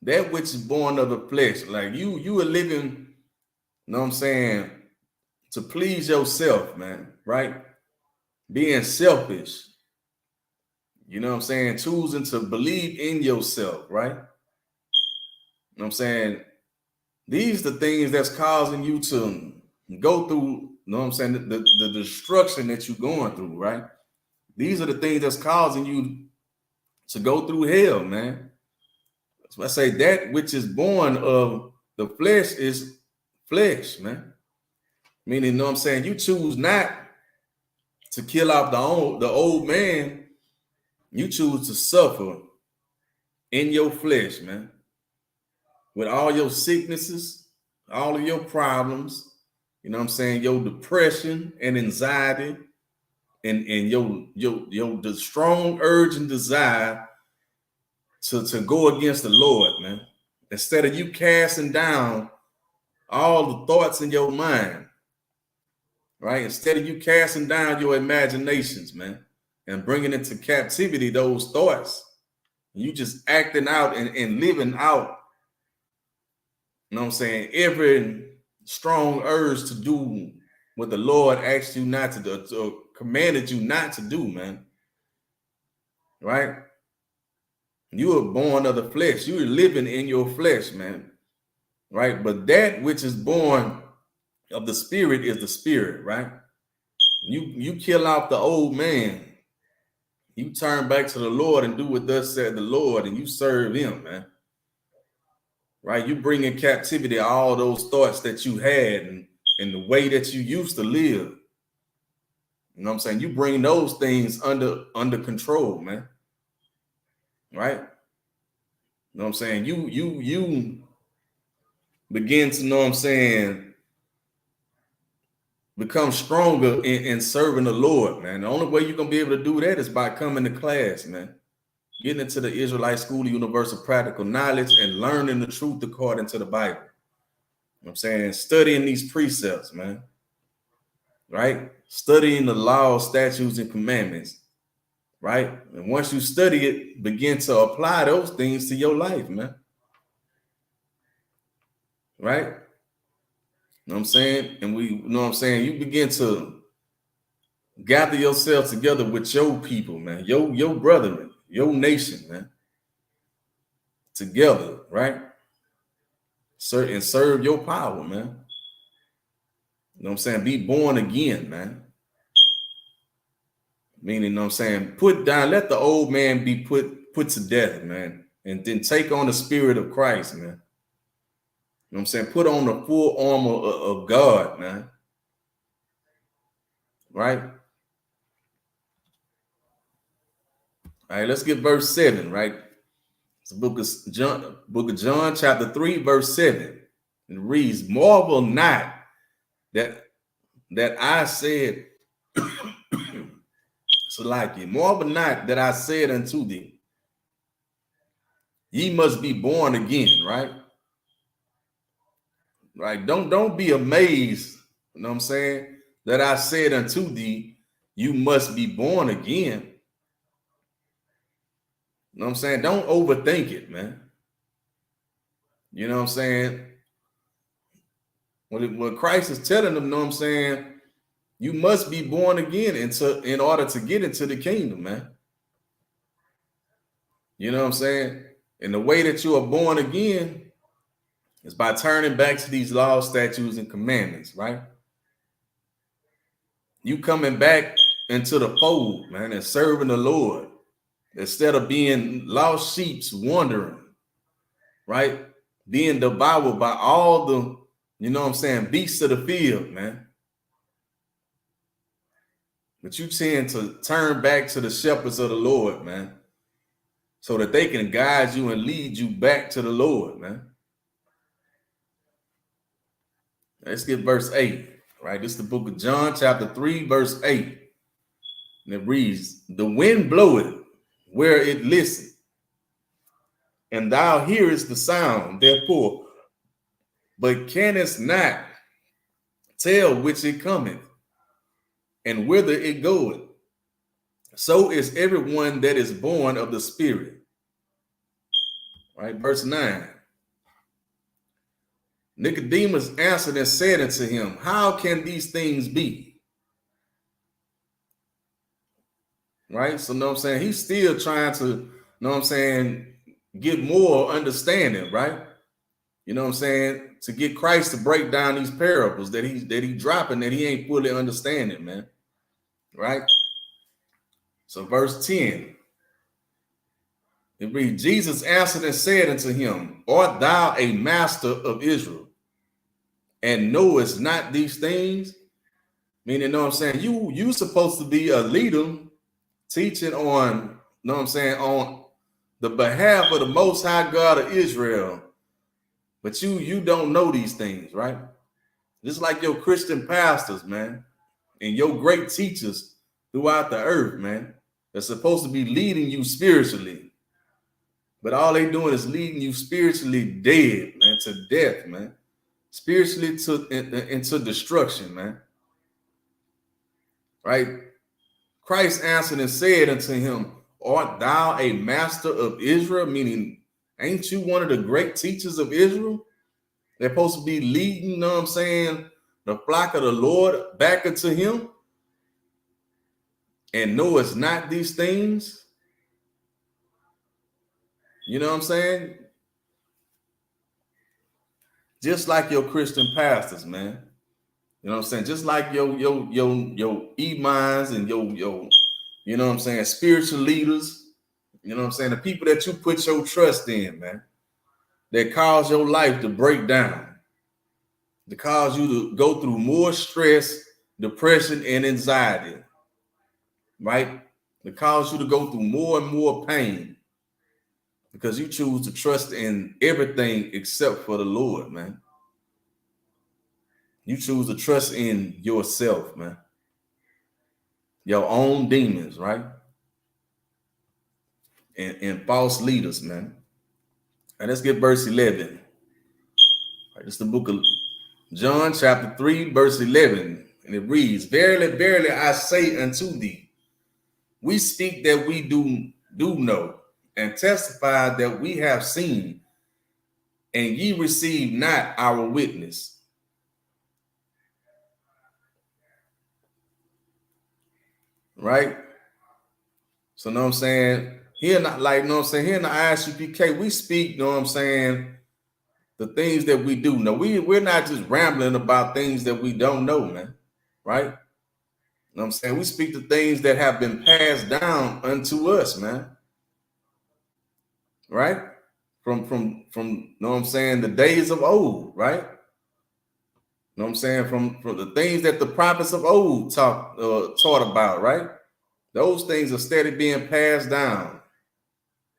that which is born of the flesh, like you are living, you know what I'm saying, to please yourself, man, right? Being selfish, you know what I'm saying, choosing to believe in yourself, right? You know what I'm saying? These are the things that's causing you to go through, you know what I'm saying, the destruction that you're going through, right? These are the things that's causing you to go through hell, man. So I say that which is born of the flesh is flesh, man. Meaning, you know what I'm saying, you choose not to kill off the old man. You choose to suffer in your flesh, man, with all your sicknesses, all of your problems, you know what I'm saying, your depression and anxiety, and the strong urge and desire to go against the Lord, man. Instead of you casting down all the thoughts in your mind, right? Instead of you casting down your imaginations, man, and bringing into captivity those thoughts, you just acting out and living out, you know what I'm saying, every strong urge to do what the Lord asked you not to do, or commanded you not to do, man. Right? You are born of the flesh. You are living in your flesh, man. Right? But that which is born of the spirit is the spirit, right? You kill out the old man. You turn back to the Lord and do what thus said the Lord, and you serve him, man. Right? You bring in captivity all those thoughts that you had and the way that you used to live. You know what I'm saying? You bring those things under control, man. Right? You know what I'm saying? You begin to, know what I'm saying, become stronger in serving the Lord, man. The only way you're gonna be able to do that is by coming to class, man. Getting into the Israelite School of Universal Practical Knowledge and learning the truth according to the Bible. You know what I'm saying? Studying these precepts, man. Right? Studying the laws, statutes, and commandments. Right? And once you study it, begin to apply those things to your life, man. Right? You know what I'm saying? And you know what I'm saying? You begin to gather yourself together with your people, man, your brethren, your nation, man, together, right? And serve your power, man. You know what I'm saying? Be born again, man. Meaning, you know what I'm saying? Put down, let the old man be put to death, man. And then take on the spirit of Christ, man. You know what I'm saying? Put on the full armor of God, man. Right? All right, let's get verse 7, right? It's the book of John, chapter 3, verse 7. It reads, marvel not that I said, Salaki, marvel not that I said unto thee, ye must be born again, right? Right. Don't be amazed, you know what I'm saying, that I said unto thee, you must be born again. You know what I'm saying? Don't overthink it, man. You know what I'm saying? When Christ is telling them, you know what I'm saying, you must be born again in order to get into the kingdom, man. You know what I'm saying? And the way that you are born again is by turning back to these laws, statutes, and commandments, right? You coming back into the fold, man, and serving the Lord instead of being lost sheep wandering, right? Being devoured by all the, you know what I'm saying, beasts of the field, man. But you tend to turn back to the shepherds of the Lord, man, so that they can guide you and lead you back to the Lord, man. Let's get verse 8, right? This is the book of John, chapter 3, verse 8. And it reads, the wind bloweth where it listeth, and thou hearest the sound, therefore, but canst not tell which it cometh, and whither it goeth. So is everyone that is born of the Spirit. Right, verse 9. Nicodemus answered and said unto him, how can these things be? Right, so you know what I'm saying, he's still trying to, you know what I'm saying, get more understanding, right? You know what I'm saying, to get Christ to break down these parables that he dropping that he ain't fully understanding, man. Right? So verse 10, it reads, Jesus answered and said unto him, art thou a master of Israel, and knowest not these things? Meaning, you know what I'm saying, you supposed to be a leader teaching on, you know what I'm saying, on the behalf of the Most High God of Israel, but you don't know these things, right? Just like your Christian pastors, man, and your great teachers throughout the earth, man, they're supposed to be leading you spiritually, but all they doing is leading you spiritually dead, man, to death, man, spiritually into destruction, man. Right? Christ answered and said unto him, art thou a master of Israel? Meaning, ain't you one of the great teachers of Israel? They're supposed to be leading, you know what I'm saying, the flock of the Lord back unto him, and know it's not these things. You know what I'm saying? Just like your Christian pastors, man. You know what I'm saying? Just like your imams and your you know what I'm saying, spiritual leaders, you know what I'm saying, the people that you put your trust in, man, that cause your life to break down, to cause you to go through more stress, depression, and anxiety, right? To cause you to go through more and more pain because you choose to trust in everything except for the Lord, man. You choose to trust in yourself, man. Your own demons, right? And false leaders, man. And let's get verse 11. Right, it's the book of John, chapter 3, verse 11. And it reads, Verily, verily, I say unto thee, we speak that we do know, and testify that we have seen, and ye receive not our witness. Right? So, know what I'm saying? Here, not like, know what I'm saying? Here in the ISUPK, we speak, know what I'm saying, the things that we do know. We're not just rambling about things that we don't know, man. Right? You know what I'm saying? We speak the things that have been passed down unto us, man. Right? From you know what I'm saying, the days of old, right? You know what I'm saying? From the things that the prophets of old taught about, right? Those things are steady being passed down.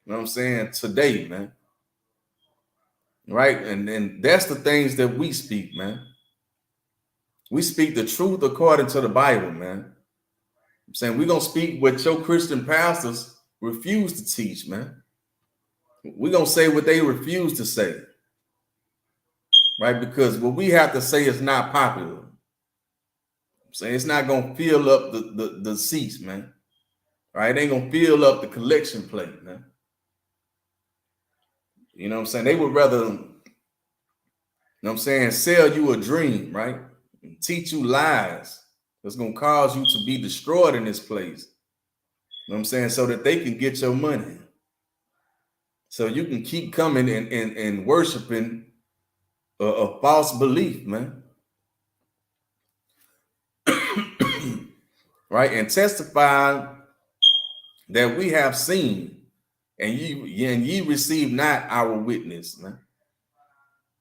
You know what I'm saying? Today, man. Right? And that's the things that we speak, man. We speak the truth according to the Bible, man. I'm saying we're gonna speak what your Christian pastors refuse to teach, man. We're gonna say what they refuse to say, right? Because what we have to say is not popular. I'm saying it's not gonna fill up the seats, man. Right? It ain't gonna fill up the collection plate, man. You know what I'm saying? They would rather, you know what I'm saying, sell you a dream, right? And teach you lies that's gonna cause you to be destroyed in this place. You know what I'm saying? So that they can get your money. So you can keep coming and worshiping a false belief, man. Right? And testify that we have seen, and ye receive not our witness, man.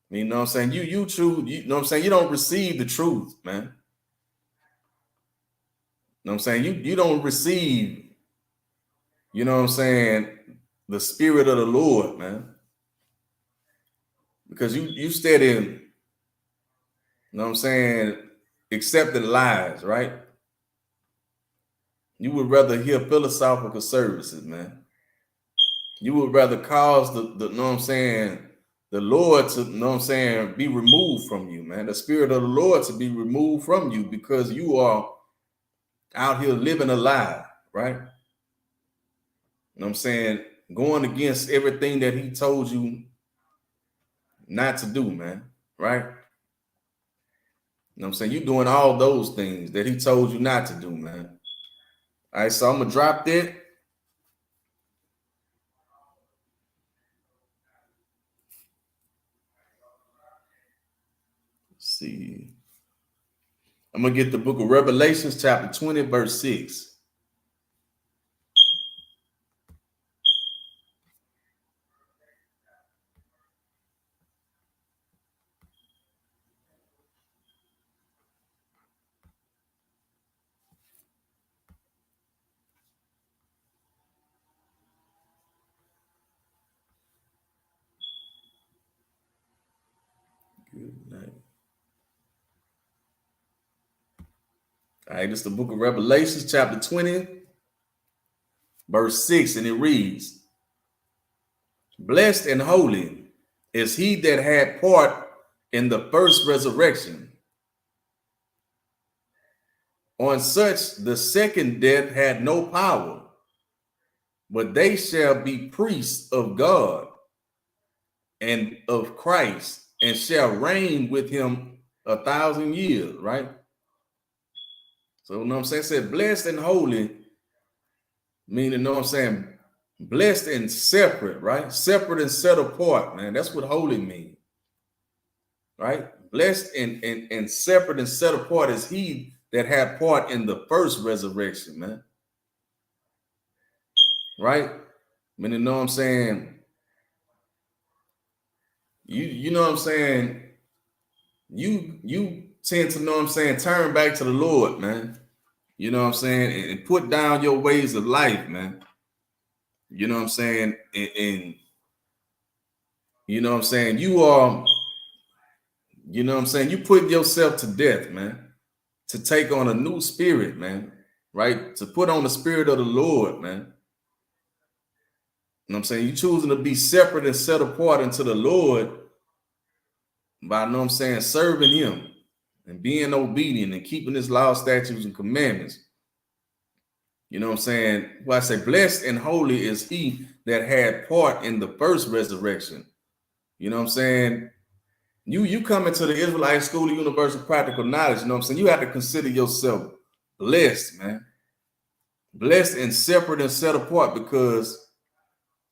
You know what I'm saying? You true, you know what I'm saying? You don't receive the truth, man. You know what I'm saying? You don't receive, you know what I'm saying, the spirit of the Lord, man. Because you steady, you know what I'm saying, accepting lies, right? You would rather hear philosophical services, man. You would rather cause the you know what I'm saying, the Lord to, you know what I'm saying, be removed from you, man. The spirit of the Lord to be removed from you because you are out here living a lie, right? You know what I'm saying? Going against everything that he told you not to do, man, right? You know what I'm saying? You're doing all those things that he told you not to do, man. All right, so I'm going to drop that. Let's see. I'm going to get the book of Revelations, chapter 20, verse 6. Good night. All right, this is the book of Revelations, chapter 20, verse 6, and it reads, Blessed and holy is he that had part in the first resurrection. On such the second death had no power, but they shall be priests of God and of Christ, and shall reign with him 1,000 years, right? So, you know what I'm saying? It said blessed and holy, meaning, you know what I'm saying, blessed and separate, right? Separate and set apart, man. That's what holy means, right? blessed and separate and set apart is he that had part in the first resurrection, man. Right? I mean, you know what I'm saying? You know what I'm saying? You tend to, know what I'm saying, turn back to the Lord, man. You know what I'm saying? And put down your ways of life, man. You know what I'm saying? And you know what I'm saying? You are, you know what I'm saying? You put yourself to death, man, to take on a new spirit, man, right? To put on the spirit of the Lord, man. You know what I'm saying? You choosing to be separate and set apart unto the Lord by, you know what I'm saying, serving him and being obedient and keeping his law, statutes, and commandments. You know what I'm saying? Well, I say, blessed and holy is he that had part in the first resurrection. You know what I'm saying? You come into the Israelite School of Universal Practical Knowledge, you know what I'm saying? You have to consider yourself blessed, man. Blessed and separate and set apart, because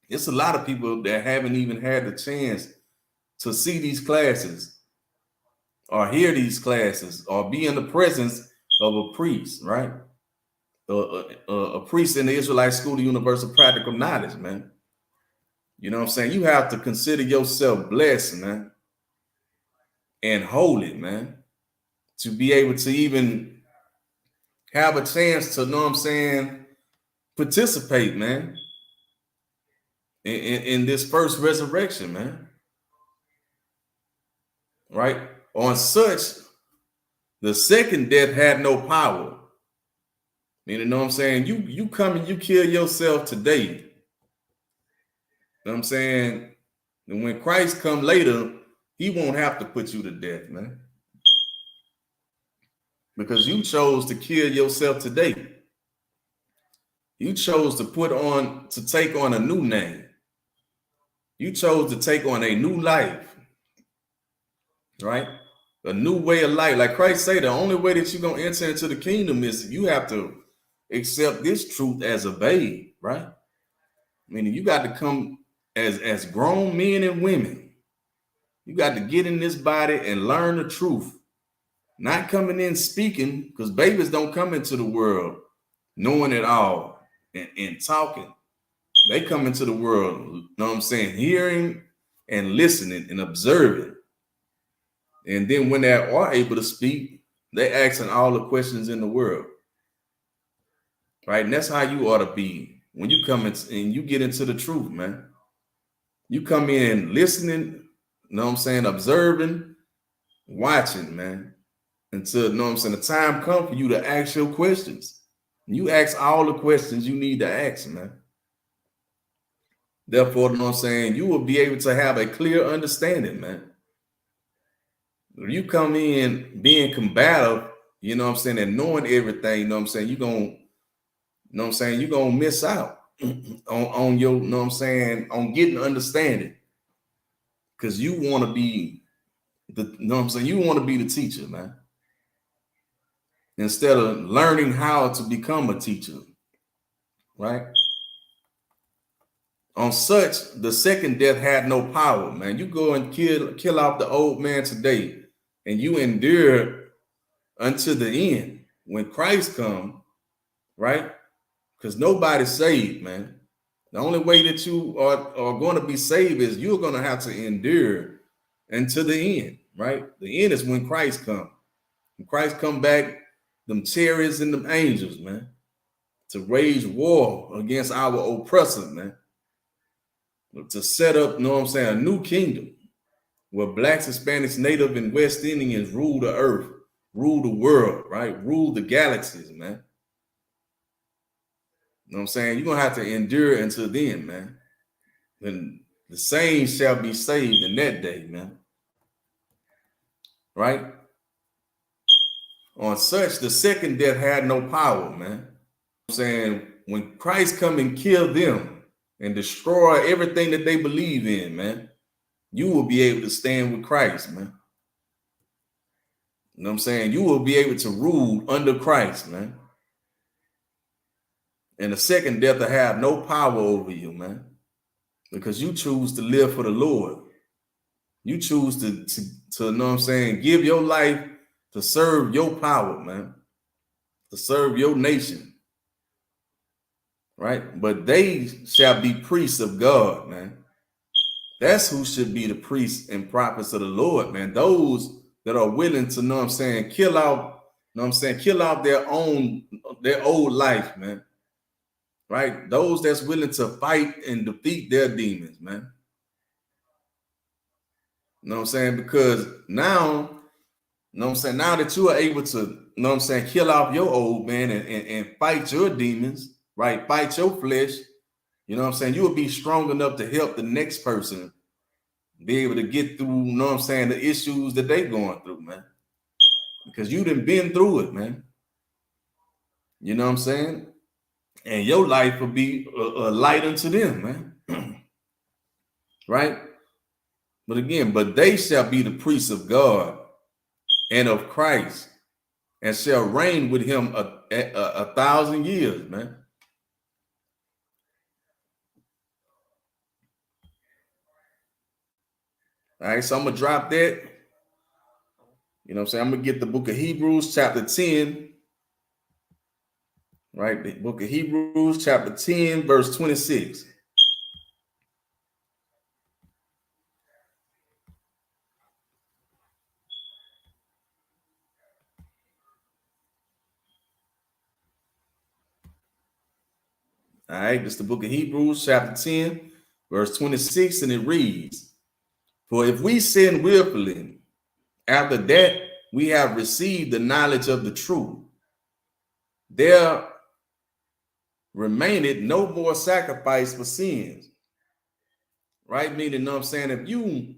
it's a lot of people that haven't even had the chance to see these classes or hear these classes or be in the presence of a priest, right? A priest in the Israelite School of Universal Practical Knowledge, man. You know what I'm saying? You have to consider yourself blessed, man, and holy, man, to be able to even have a chance to, know what I'm saying, participate, man, in this first resurrection, man. Right? On such, the second death had no power. You know what I'm saying? You come and you kill yourself today. You know what I'm saying? And when Christ come later, he won't have to put you to death, man. Because you chose to kill yourself today. You chose to take on a new name. You chose to take on a new life, right? A new way of life. Like Christ said, the only way that you're going to enter into the kingdom is you have to accept this truth as a babe, right? Meaning you got to come as grown men and women. You got to get in this body and learn the truth. Not coming in speaking, because babies don't come into the world knowing it all and talking. They come into the world, you know what I'm saying, hearing and listening and observing. And then when they are able to speak, they asking all the questions in the world. Right? And that's how you ought to be when you come in and you get into the truth, man. You come in listening, you know what I'm saying, observing, watching, man. Until, you know what I'm saying, the time comes for you to ask your questions. You ask all the questions you need to ask, man. Therefore, you know what I'm saying, you will be able to have a clear understanding, man. If you come in being combative, you know what I'm saying, and knowing everything, you know what I'm saying, you're going to miss out on your, you know what I'm saying, on getting understanding. Because you want to be you know what I'm saying, you want to be the teacher, man. Instead of learning how to become a teacher, right? On such, the second death had no power, man. You go and kill off the old man today, and you endure unto the end. When Christ come, right? Because nobody's saved, man. The only way that you are going to be saved is you're going to have to endure until the end, right? The end is when Christ come. When Christ come back, them chariots and them angels, man, to wage war against our oppressors, man. To set up, you know what I'm saying, a new kingdom where blacks, Hispanics, Native, and West Indians rule the earth, rule the world, right? Rule the galaxies, man. You know what I'm saying? You're going to have to endure until then, man. And the saints shall be saved in that day, man. Right? On such, the second death had no power, man. You know what I'm saying? When Christ come and kill them and destroy everything that they believe in, man, you will be able to stand with Christ, man. You know what I'm saying? You will be able to rule under Christ, man. And the second death will have no power over you, man, because you choose to live for the Lord. You choose to know what I'm saying, give your life to serve your power, man, to serve your nation, right? But they shall be priests of God, man. That's who should be the priests and prophets of the Lord, man. Those that are willing to, know what I'm saying, kill out, know what I'm saying, kill out their old life, man. Right? Those that's willing to fight and defeat their demons, man. You know what I'm saying? Because now, you know what I'm saying, now that you are able to, you know what I'm saying, kill off your old man and fight your demons, right? Fight your flesh, you know what I'm saying? You will be strong enough to help the next person be able to get through, you know what I'm saying, the issues that they going through, man. Because you done been through it, man. You know what I'm saying? And your life will be a light unto them, man. Right? But again, but they shall be the priests of God and of Christ, and shall reign with him a 1,000 years, man. All right, so I'm gonna drop that. You know what I'm saying? I'm gonna get the book of Hebrews, chapter 10. Right, the book of Hebrews, chapter 10, verse 26. All right, this is the book of Hebrews, chapter 10, verse 26, and it reads, "For if we sin willfully, after that we have received the knowledge of the truth, there remaineth no more sacrifice for sins." Right? Meaning, you know what I'm saying, if you know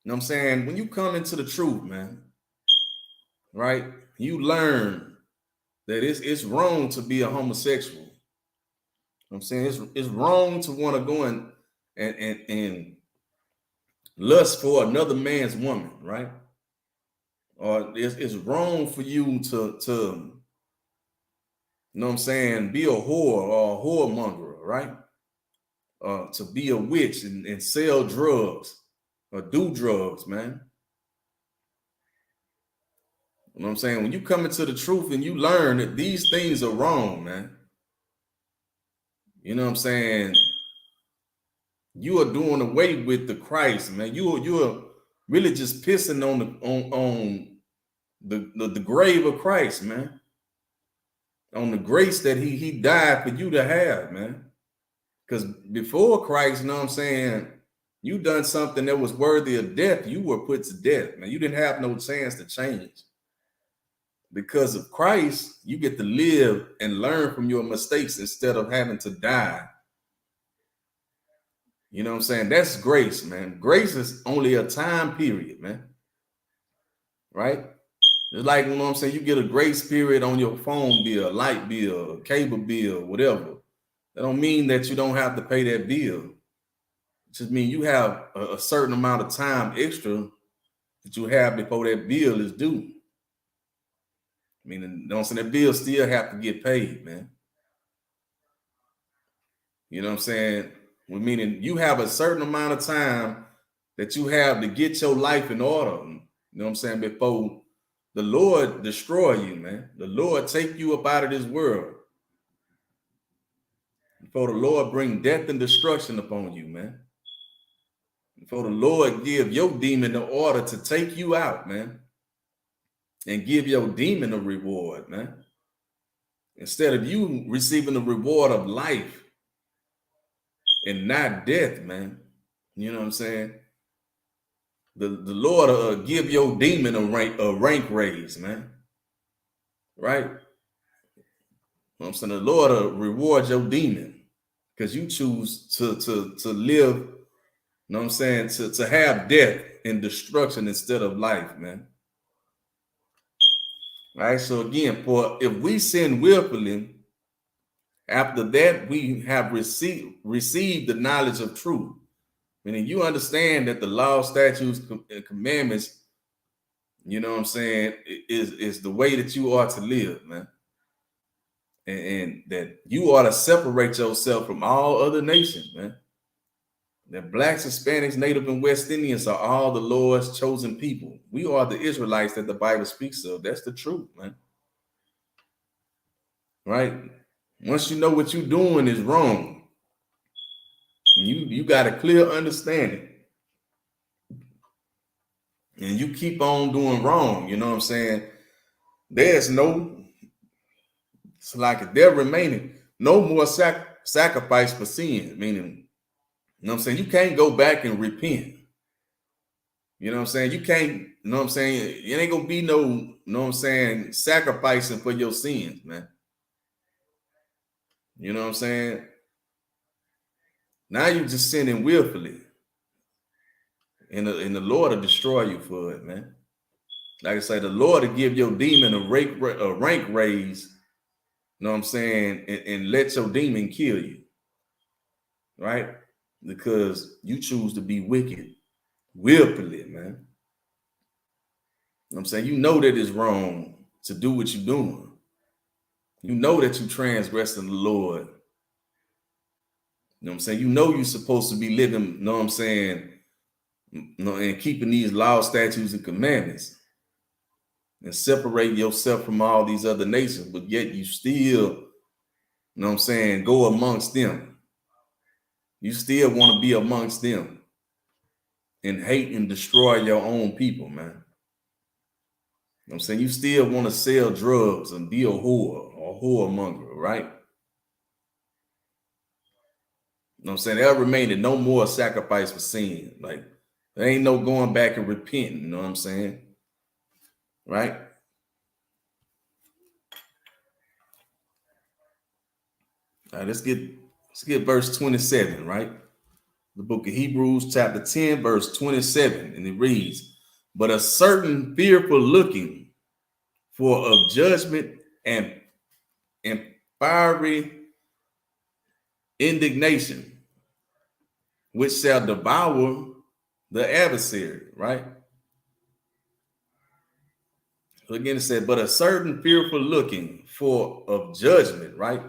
what I'm saying, when you come into the truth, man, right, you learn that it's wrong to be a homosexual. You know what I'm saying, it's wrong to want to go and lust for another man's woman, right? Or it's wrong for you to you know what I'm saying, be a whore or a whoremonger, right? To be a witch and sell drugs or do drugs, man. You know what I'm saying? When you come into the truth and you learn that these things are wrong, man. You know what I'm saying? You are doing away with the Christ, man. You are really just pissing on the grave of Christ, man. On the grace that he died for you to have, man. Because before Christ, you know what I'm saying, you done something that was worthy of death, you were put to death, man. You didn't have no chance to change. Because of Christ, you get to live and learn from your mistakes instead of having to die. You know what I'm saying? That's grace, man. Grace is only a time period, man. Right? It's like, you know what I'm saying, you get a grace period on your phone bill, light bill, cable bill, whatever. That don't mean that you don't have to pay that bill. It just means you have a certain amount of time extra that you have before that bill is due. Meaning, you know what I'm saying, that bill still have to get paid, man. You know what I'm saying? Well, meaning you have a certain amount of time that you have to get your life in order. You know what I'm saying? Before the Lord destroy you, man. The Lord take you up out of this world. Before the Lord bring death and destruction upon you, man. Before the Lord give your demon the order to take you out, man. And give your demon a reward, man. Instead of you receiving the reward of life and not death, man. You know what I'm saying? The Lord give your demon a rank raise, man. Right? You know what I'm saying? The Lord reward your demon because you choose to live, you know what I'm saying, to have death and destruction instead of life, man. All right. So again, for if we sin willfully, after that we have received the knowledge of truth. Meaning you understand that the law, statutes, and commandments, you know what I'm saying, is the way that you are to live, man. And that you ought to separate yourself from all other nations, man. that blacks, Hispanics, Native, and West Indians are all the Lord's chosen people. We are the Israelites that the Bible speaks of. That's the truth, man. Right? Once you know what you're doing is wrong, you got a clear understanding, and you keep on doing wrong, you know what I'm saying? There's no, it's like there remaining no more sacrifice for sin, meaning, you know what I'm saying? You can't go back and repent. You know what I'm saying? You can't, you know what I'm saying? It ain't gonna be no, you know what I'm saying, sacrificing for your sins, man. You know what I'm saying? Now you just sinning willfully. And the Lord will destroy you for it, man. Like I say, the Lord will give your demon a rank raise, you know what I'm saying, and let your demon kill you, right? Because you choose to be wicked willfully, man. You know what I'm saying? You know that it's wrong to do what you're doing. You know that you transgressing the Lord. You know what I'm saying? You know you're supposed to be living, you know what I'm saying, you know, and keeping these laws, statutes, and commandments, and separate yourself from all these other nations, but yet you still, you know what I'm saying, go amongst them. You still want to be amongst them and hate and destroy your own people, man. You know what I'm saying? You still want to sell drugs and be a whore or whoremonger, right? You know what I'm saying? There'll remain no more sacrifice for sin. Like, there ain't no going back and repenting, you know what I'm saying? Right? All right, let's get verse 27, right? The book of Hebrews, chapter 10, verse 27, and it reads, "But a certain fearful looking for of judgment and fiery indignation, which shall devour the adversary," right? So again, it said, "But a certain fearful looking for of judgment," right?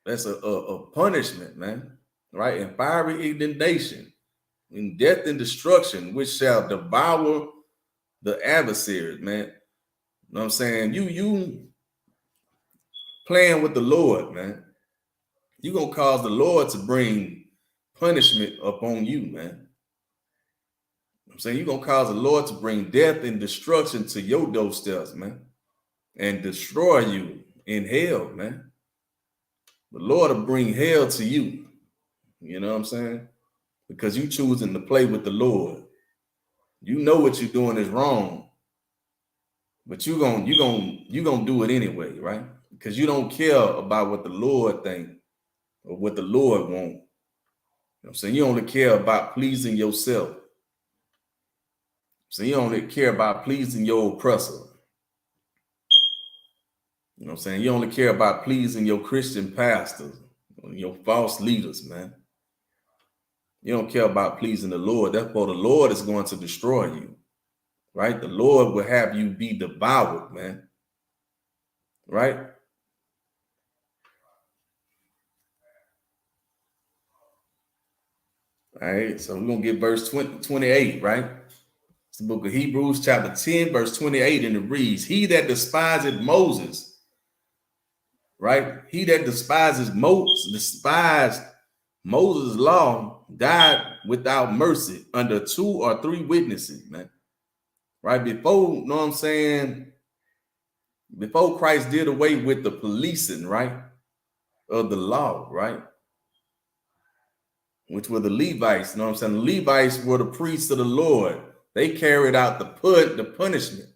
That's a punishment, man, right? And fiery indignation, in death and destruction, which shall devour the adversaries, man. You know what I'm saying? You playing with the Lord, man. You gonna cause the Lord to bring punishment upon you, man. You know what I'm saying? You gonna cause the Lord to bring death and destruction to your doorsteps, man, and destroy you in hell, man. The Lord will bring hell to you. You know what I'm saying? Because you choosing to play with the Lord. You know what you're doing is wrong, but you gonna do it anyway, right? Because you don't care about what the Lord think or what the Lord want. You know what I'm saying? You only care about pleasing yourself. So you only care about pleasing your oppressor. You know what I'm saying? You only care about pleasing your Christian pastors, your false leaders, man. You don't care about pleasing the Lord. Therefore, the Lord is going to destroy you, right? The Lord will have you be devoured, man, right? All right, so we're going to get verse 28, right? It's the book of Hebrews, chapter 10, verse 28, and it reads, "He that despised Moses," right? "He that despised Moses' law died without mercy under 2 or 3 witnesses," man. Right? Before, you know what I'm saying? Before Christ did away with the policing, right, of the law, right? Which were the Levites, you know what I'm saying? The Levites were the priests of the Lord. They carried out the punishment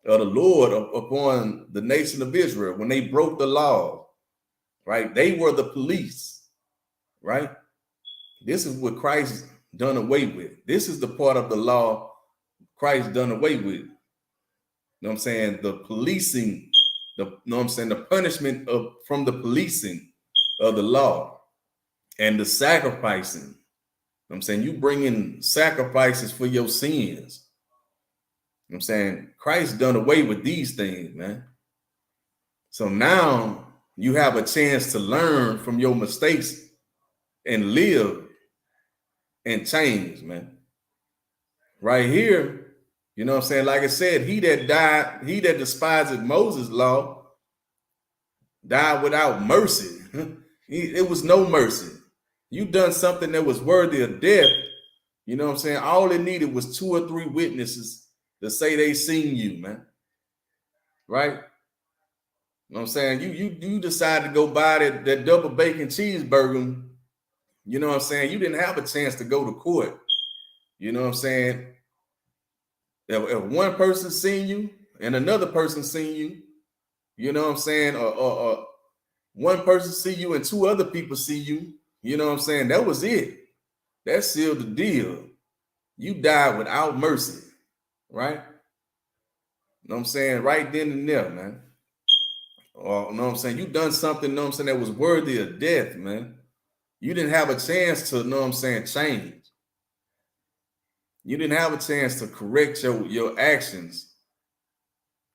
of the Lord upon the nation of Israel when they broke the law, right? They were the police, right? This is what Christ done away with. This is the part of the law Christ done away with. You know what I'm saying? The policing, you know what I'm saying? The punishment from the policing of the law and the sacrificing. You know what I'm saying? You bring in sacrifices for your sins. You know what I'm saying? Christ done away with these things, man. So now you have a chance to learn from your mistakes and live and change, man. Right here, you know what I'm saying? Like I said, he that despised Moses' law died without mercy. It was no mercy. You done something that was worthy of death. You know what I'm saying? All it needed was 2 or 3 witnesses to say they seen you, man. Right? You know what I'm saying? You decided to go buy that double bacon cheeseburger. You know what I'm saying? You didn't have a chance to go to court. You know what I'm saying? If one person seen you and another person seen you, you know what I'm saying? Or one person see you and 2 other people see you, you know what I'm saying? That was it. That sealed the deal. You died without mercy, right? You know what I'm saying? Right then and there, man. Or, you know what I'm saying? You done something, you know what I'm saying, that was worthy of death, man. You didn't have a chance to, you know what I'm saying, change. You didn't have a chance to correct your actions.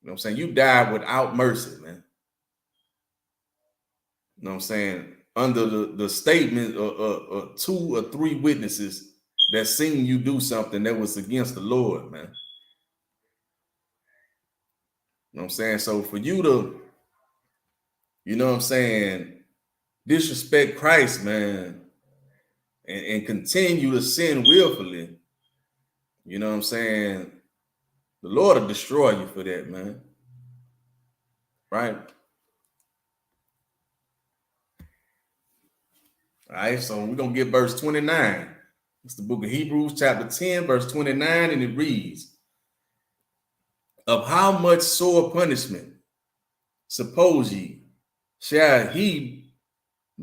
You know what I'm saying? You died without mercy, man. You know what I'm saying? Under the statement of 2 or 3 witnesses that seen you do something that was against the Lord, man. You know what I'm saying? So for you to, you know what I'm saying, disrespect Christ, man, and continue to sin willfully, you know what I'm saying? The Lord will destroy you for that, man. Right? All right, so we're going to get verse 29. It's the book of Hebrews, chapter 10, verse 29, and it reads, of how much sore punishment, suppose ye, shall he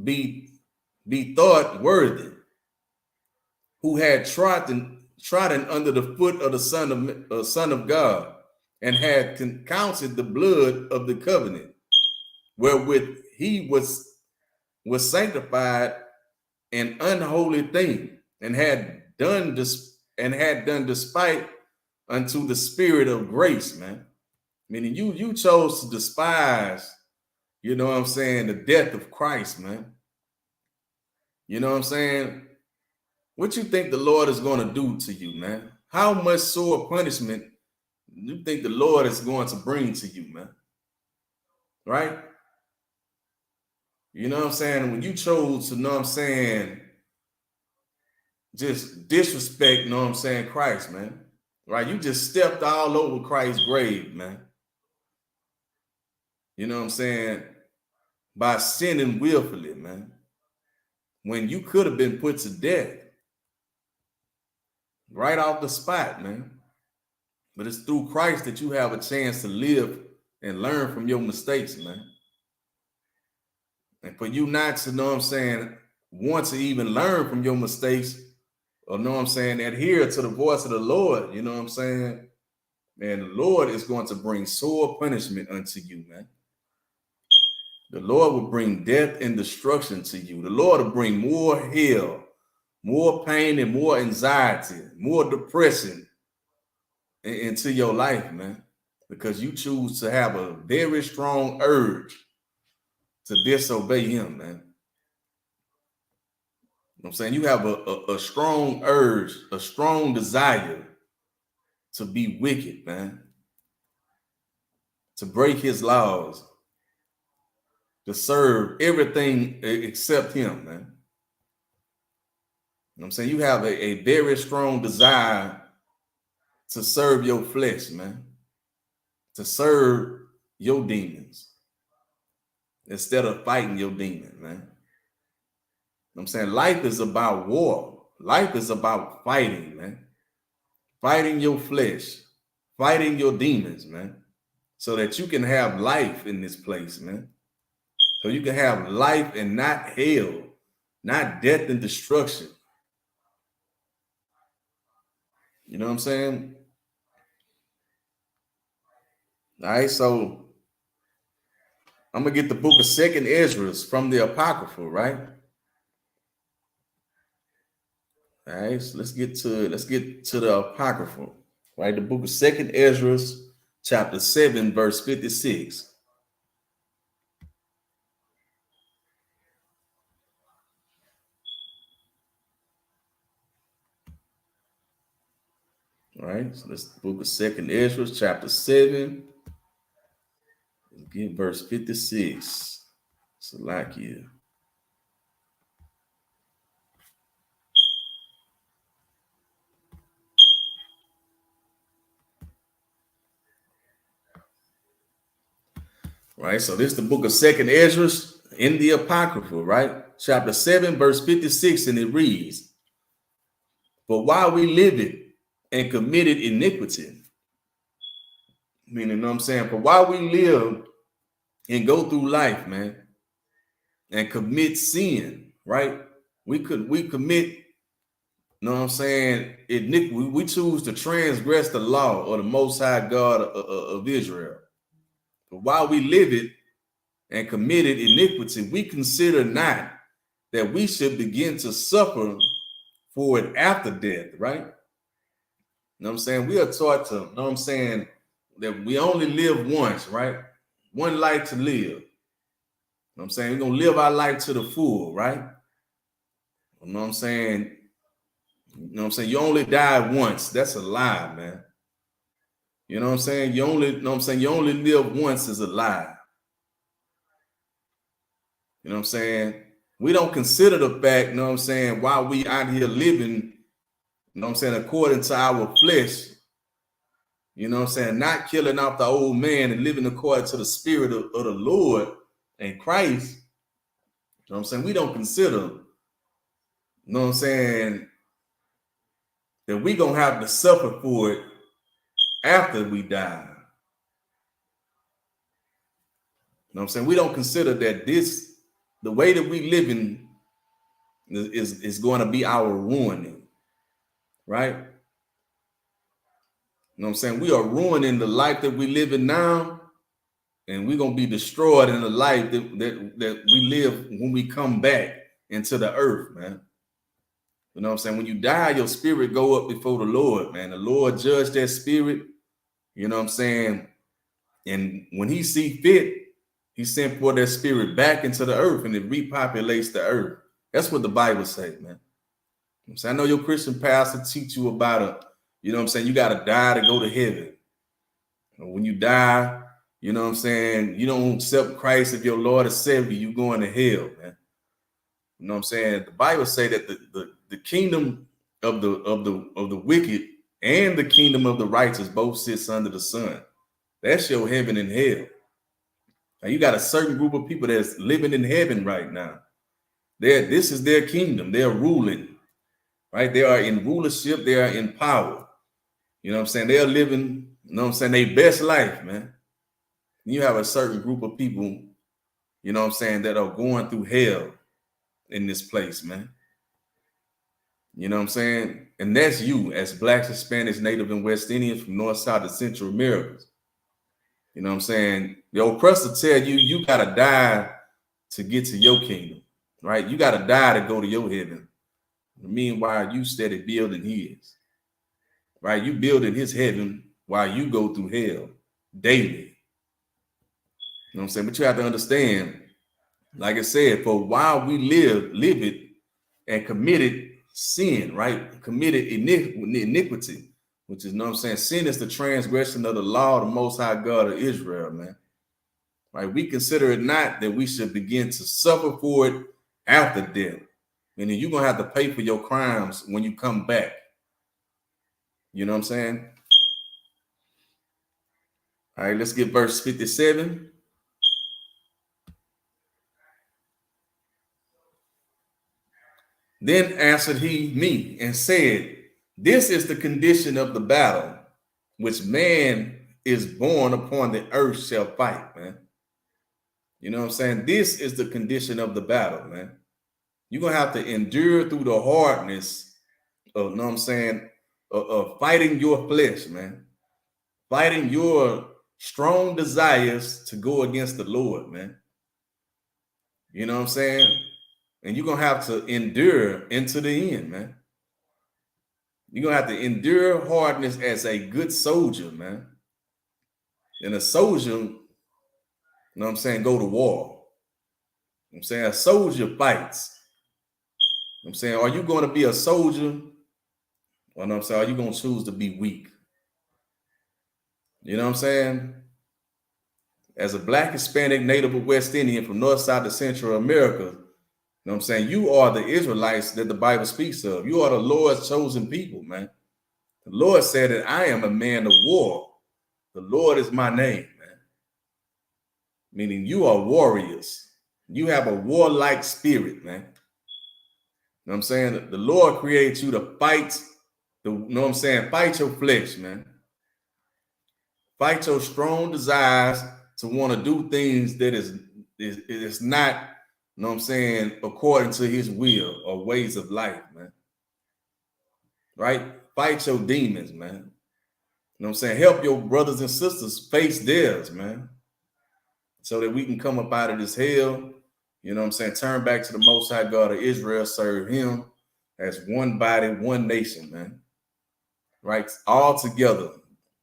be thought worthy, who had trodden under the foot of the Son of God, and had counted the blood of the covenant, wherewith he was sanctified an unholy thing, and had done despite unto the Spirit of grace, man. Meaning you chose to despise, you know what I'm saying, the death of Christ, man. You know what I'm saying? What you think the Lord is going to do to you, man? How much sore punishment you think the Lord is going to bring to you, man? Right? You know what I'm saying? When you chose to, know what I'm saying, just disrespect, you know what I'm saying, Christ, man. Right? You just stepped all over Christ's grave, man. You know what I'm saying? By sinning willfully, man. When you could have been put to death right off the spot, man. But it's through Christ that you have a chance to live and learn from your mistakes, man. And for you not to, know what I'm saying, want to even learn from your mistakes, or know what I'm saying, adhere to the voice of the Lord, you know what I'm saying? And the Lord is going to bring sore punishment unto you, man. The Lord will bring death and destruction to you. The Lord will bring more hell, more pain, and more anxiety, more depression into your life, man, because you choose to have a very strong urge to disobey him, man. You know what I'm saying? You have a strong urge, a strong desire to be wicked, man, to break his laws, to serve everything except him, man. You know what I'm saying? You have a very strong desire to serve your flesh, man, to serve your demons instead of fighting your demon, man. You know what I'm saying? Life is about war. Life is about fighting, man. Fighting your flesh, fighting your demons, man, so that you can have life in this place, man. So you can have life and not hell, not death and destruction. You know what I'm saying? All right, so I'm gonna get the book of 2nd Ezra from the Apocrypha, right? All right, so let's get to the Apocrypha, right? The book of 2nd Ezra, chapter 7, verse 56. All right, so this book of 2nd Ezra, chapter 7. Let's get verse 56. Salakia. Right, so this is the book of 2nd Ezra in the Apocrypha, right? Chapter 7, verse 56, and it reads, "But while we lived and committed iniquity," meaning, you know what I'm saying? But while we live and go through life, man, and commit sin, right? We commit, you know what I'm saying? Iniquity. We choose to transgress the law of the Most High God of Israel. But while we live it and committed iniquity, we consider not that we should begin to suffer for it after death, right? You know what I'm saying? We are taught to, you know what I'm saying, that we only live once, right? One life to live. You know what I'm saying? We're going to live our life to the full, right? You know what I'm saying? You know what I'm saying? You only die once. That's a lie, man. You know what I'm saying? You know what I'm saying? You only live once is a lie. You know what I'm saying? We don't consider the fact, you know what I'm saying, while we out here living, you know what I'm saying, according to our flesh, you know what I'm saying, not killing off the old man and living according to the spirit of the Lord and Christ. You know what I'm saying? We don't consider, you know what I'm saying, that we going to have to suffer for it after we die. You know what I'm saying? We don't consider that the way that we living is going to be our ruining, right? You know what I'm saying? We are ruining the life that we live in now, and we're going to be destroyed in the life that we live when we come back into the earth, man. You know what I'm saying? When you die, your spirit go up before the Lord, man. The Lord judge that spirit, you know what I'm saying? And when he see fit, he sent for that spirit back into the earth, and it repopulates the earth. That's what the Bible say, man. You know I know your Christian pastor teach you about you know what I'm saying, you got to die to go to heaven. When you die, you know what I'm saying, you don't accept Christ if your Lord is Savior, you going to hell, man. You know what I'm saying? The Bible say that the kingdom of the wicked and the kingdom of the righteous both sits under the sun. That's your heaven and hell. Now you got a certain group of people that's living in heaven right now. This is their kingdom. They're ruling, right? They are in rulership. They are in power. You know what I'm saying? They're living, you know what I'm saying, their best life, man. You have a certain group of people, you know what I'm saying, that are going through hell in this place, man. You know what I'm saying? And that's you as Blacks, Hispanics, Native, and West Indians from North, South, and Central Americas. You know what I'm saying? The oppressor tell you, you got to die to get to your kingdom, right? You got to die to go to your heaven. Meanwhile, you steady building his, right? You building his heaven while you go through hell daily. You know what I'm saying? But you have to understand, like I said, for while we live it and committed sin, right? Committed iniquity, which is, you know what I'm saying? Sin is the transgression of the law of the Most High God of Israel, man. Right? We consider it not that we should begin to suffer for it after death. Meaning you're going to have to pay for your crimes when you come back. You know what I'm saying? All right, let's get verse 57. Then answered he me and said, this is the condition of the battle which man is born upon the earth shall fight, man. You know what I'm saying? This is the condition of the battle, man. You're going to have to endure through the hardness of, you know what I'm saying, of fighting your flesh, man. Fighting your strong desires to go against the Lord, man. You know what I'm saying? And you're going to have to endure into the end, man. You're going to have to endure hardness as a good soldier, man. And a soldier, you know what I'm saying, go to war. You know what I'm saying? A soldier fights. You know what I'm saying, are you going to be a soldier, or You know what I'm saying? Are you going to choose to be weak? You know what I'm saying? As a Black, Hispanic, Native, or West Indian from North, South, to Central America, you know what I'm saying? You are the Israelites that the Bible speaks of. You are the Lord's chosen people, man. The Lord said that I am a man of war. The Lord is my name, man. Meaning you are warriors. You have a warlike spirit, man. You know what I'm saying? The Lord created you to fight, you know what I'm saying? Fight your flesh, man. Fight your strong desires to want to do things that is not, you know what I'm saying, according to his will or ways of life, man. Right? Fight your demons, man. You know what I'm saying? Help your brothers and sisters face theirs, man. So that we can come up out of this hell, you know what I'm saying? Turn back to the Most High God of Israel, serve him as one body, one nation, man. Right? All together.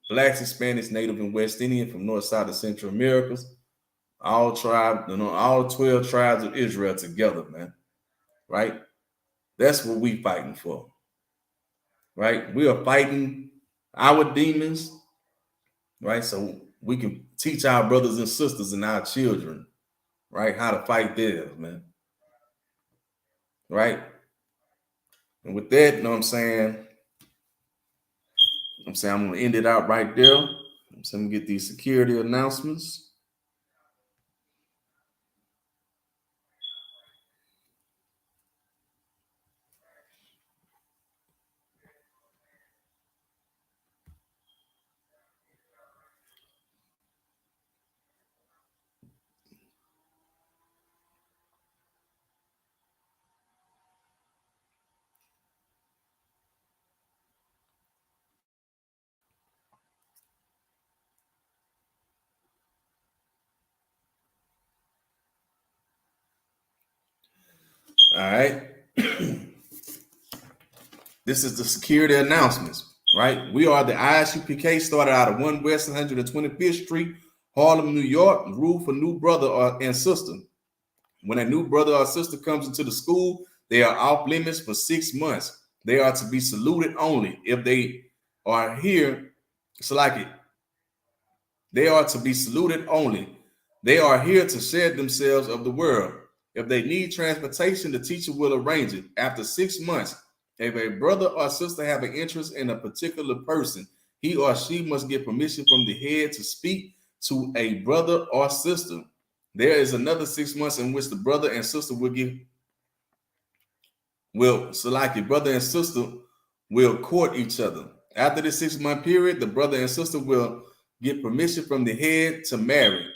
Blacks, Hispanics, Native, and West Indian from North, South, and Central Americas. All tribes, you know, all 12 tribes of Israel together, man. Right? That's what we fighting for. Right? We are fighting our demons, right? So we can teach our brothers and sisters and our children, right, how to fight theirs, man. Right? And with that, you know what I'm saying? I'm gonna end it out right there. So I'm gonna get these security announcements. All right. This is the security announcements, right? We are the ISUPK, started out of 1 West 125th Street, Harlem, New York, rule for new brother and sister. When a new brother or sister comes into the school, they are off limits for 6 months. They are to be saluted only. If they are here, they are to be saluted only. They are here to share themselves of the world. If they need transportation, the teacher will arrange it. After 6 months, if a brother or sister have an interest in a particular person, he or she must get permission from the head to speak to a brother or sister. There is another 6 months in which the brother and sister brother and sister will court each other. After the 6 month period, the brother and sister will get permission from the head to marry.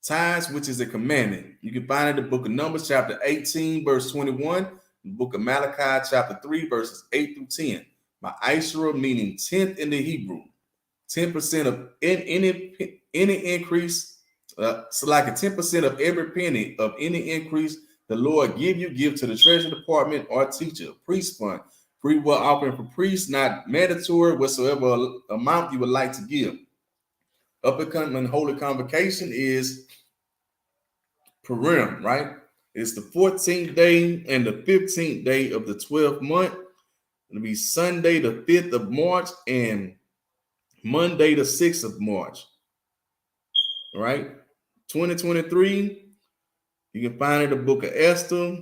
Tithes, which is a commandment. You can find it in the book of Numbers, chapter 18, verse 21, the book of Malachi, chapter 3, verses 8 through 10. Ma'asra, meaning 10th in the Hebrew. 10% of any increase, so like a 10% of every penny of any increase the Lord give to the treasury department or teacher. Priest fund, free will offering for priests, not mandatory whatsoever amount you would like to give. Upcoming holy convocation is Purim, right? It's the 14th day and the 15th day of the 12th month. It'll be Sunday, the 5th of March, and Monday, the 6th of March. All right? 2023, you can find it in the book of Esther,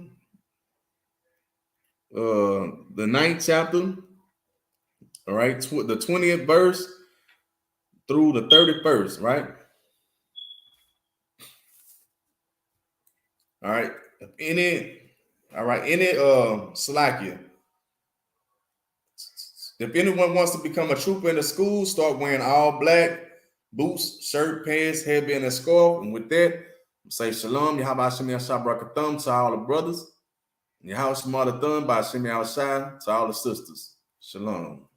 the 9th chapter, all right? The 20th verse through the 31st, right? All right. Salakia. If anyone wants to become a trooper in the school, start wearing all black, boots, shirt, pants, headband, and scarf. And with that, say shalom, Yahweh Hashem Yashabrakathum to all the brothers. Yahweh Shemadathum by Hashem Yahushai to all the sisters. Shalom.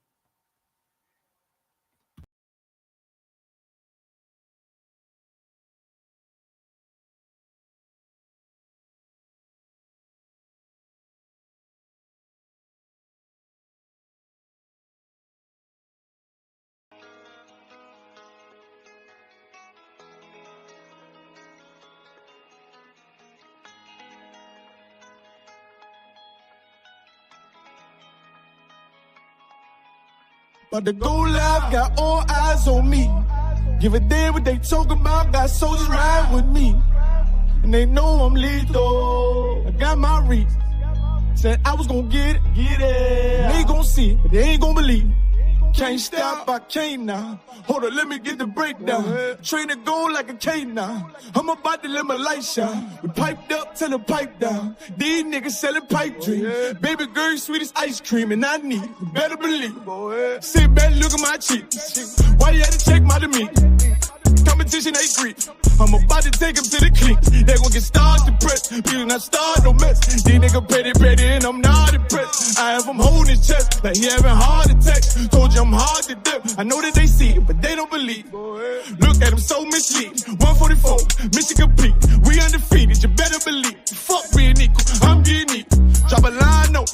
About to go live, got all eyes on me. Give a damn what they talk about, got soldiers riding with me. And they know I'm lethal. I got my reach. Said I was gonna get it. They gon' see it, but they ain't gon' believe it. Can't stop, I can't now. Hold on, let me get the breakdown. Train to go like a K now. I'm about to let my light shine. We piped up, turn the pipe down. These niggas selling pipe dreams. Baby girl, you sweet as ice cream, and I need it. You better believe it. Sit back, look at my cheeks. Why you had to check my demeanor? Competition ain't grief. I'm about to take him to the clique. They gon' get stars depressed. Please not start no mess. These niggas petty, and I'm not impressed. I have him holding his chest like he having heart attacks. Told you I'm hard to death. I know that they see it, but they don't believe. Look at him so misleading. 144, mission complete. We undefeated, you better believe. Fuck being equal, I'm getting equal. Drop a line note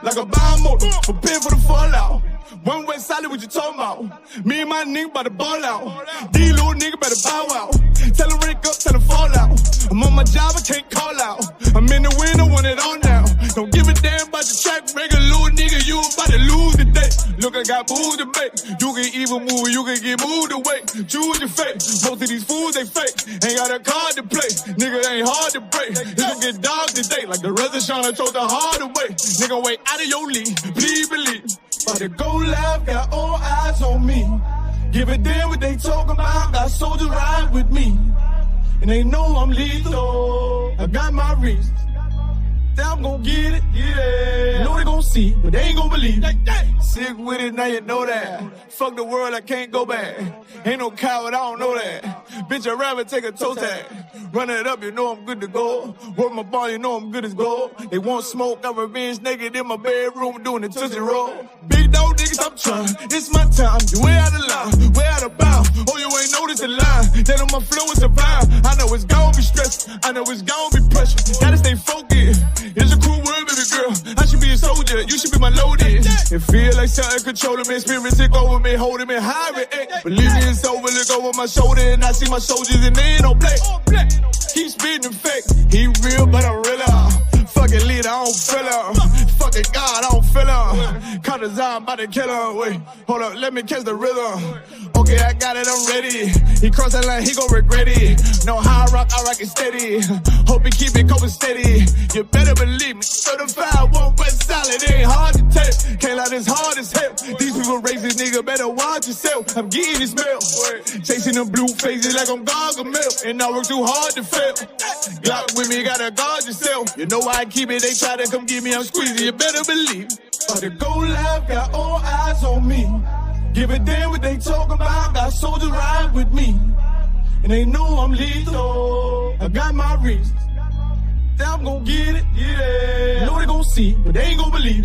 like a bomb motor. Prepare for the fallout. One way solid, what you talking about? Me and my nigga bout to ball out. These little nigga better bow out. Tell him rank up, tell him fall out. I'm on my job, I can't call out. I'm in the wind, I want it all now. Don't give a damn about the track record, little nigga, you about to lose today. Look, I got moves to make. You can even move, you can get moved away. Choose your fate. Most of these fools, they fake. Ain't got a card to play. Nigga, ain't hard to break. It's gonna get dog today, like the rest of Sean chose the hard away. Nigga, wait out of your league, please believe. About to go live, got all eyes on me. Give a damn what they talk about, got soldiers ride with me. And they know I'm lethal. I got my reasons. I'm gon' get it, yeah. Know they gon' see, but they ain't gon' believe. Sick with it, now you know that. Fuck the world, I can't go back. Ain't no coward, I don't know that. Bitch, I'd rather take a toe tag. Run it up, you know I'm good to go. Work my ball, you know I'm good as gold. They want smoke, got revenge naked in my bedroom doing the Tootsie Roll. Big dog niggas, I'm trying. It's my time, you way out of line, way out of bounds. Oh, you ain't noticed the line. That on my flow is a vibe. I know it's gon' be stressed, I know it's gon' be pressure. Gotta stay focused. It's a cool word, baby girl. I should be a soldier, you should be my loaded. It feel like something controlling me, spirits take over me, holding me high. Believe me, it's over, look over my shoulder, and I see my soldiers and they ain't no play. Keep spitting fake, he real, but I'm realer. Fucking leader, I don't feel her. Fucking God, I don't feel her. Caught his eye, I'm about to kill her. Wait, hold up, let me catch the rhythm. Okay, I got it, I'm ready. He cross that line, he gon' regret it. No high rock, I rock it steady. Hope he keep it cold and steady. You better believe me, certified, one west solid, it ain't hard to tell. Can't lie, this hard as hell. These people racist, nigga, better watch yourself. I'm getting this smell. Chasing them blue faces like I'm Gargamel. And I work too hard to fail. Glock with me, gotta guard yourself. You know why I keep it, they try to come get me, I'm squeezing, you better believe. About to go live, got all eyes on me. Give a damn what they talk about, got soldiers ride with me. And they know I'm lethal. I got my reasons. I'm gon' get it, yeah. Know they gon' see, but they ain't gon' believe.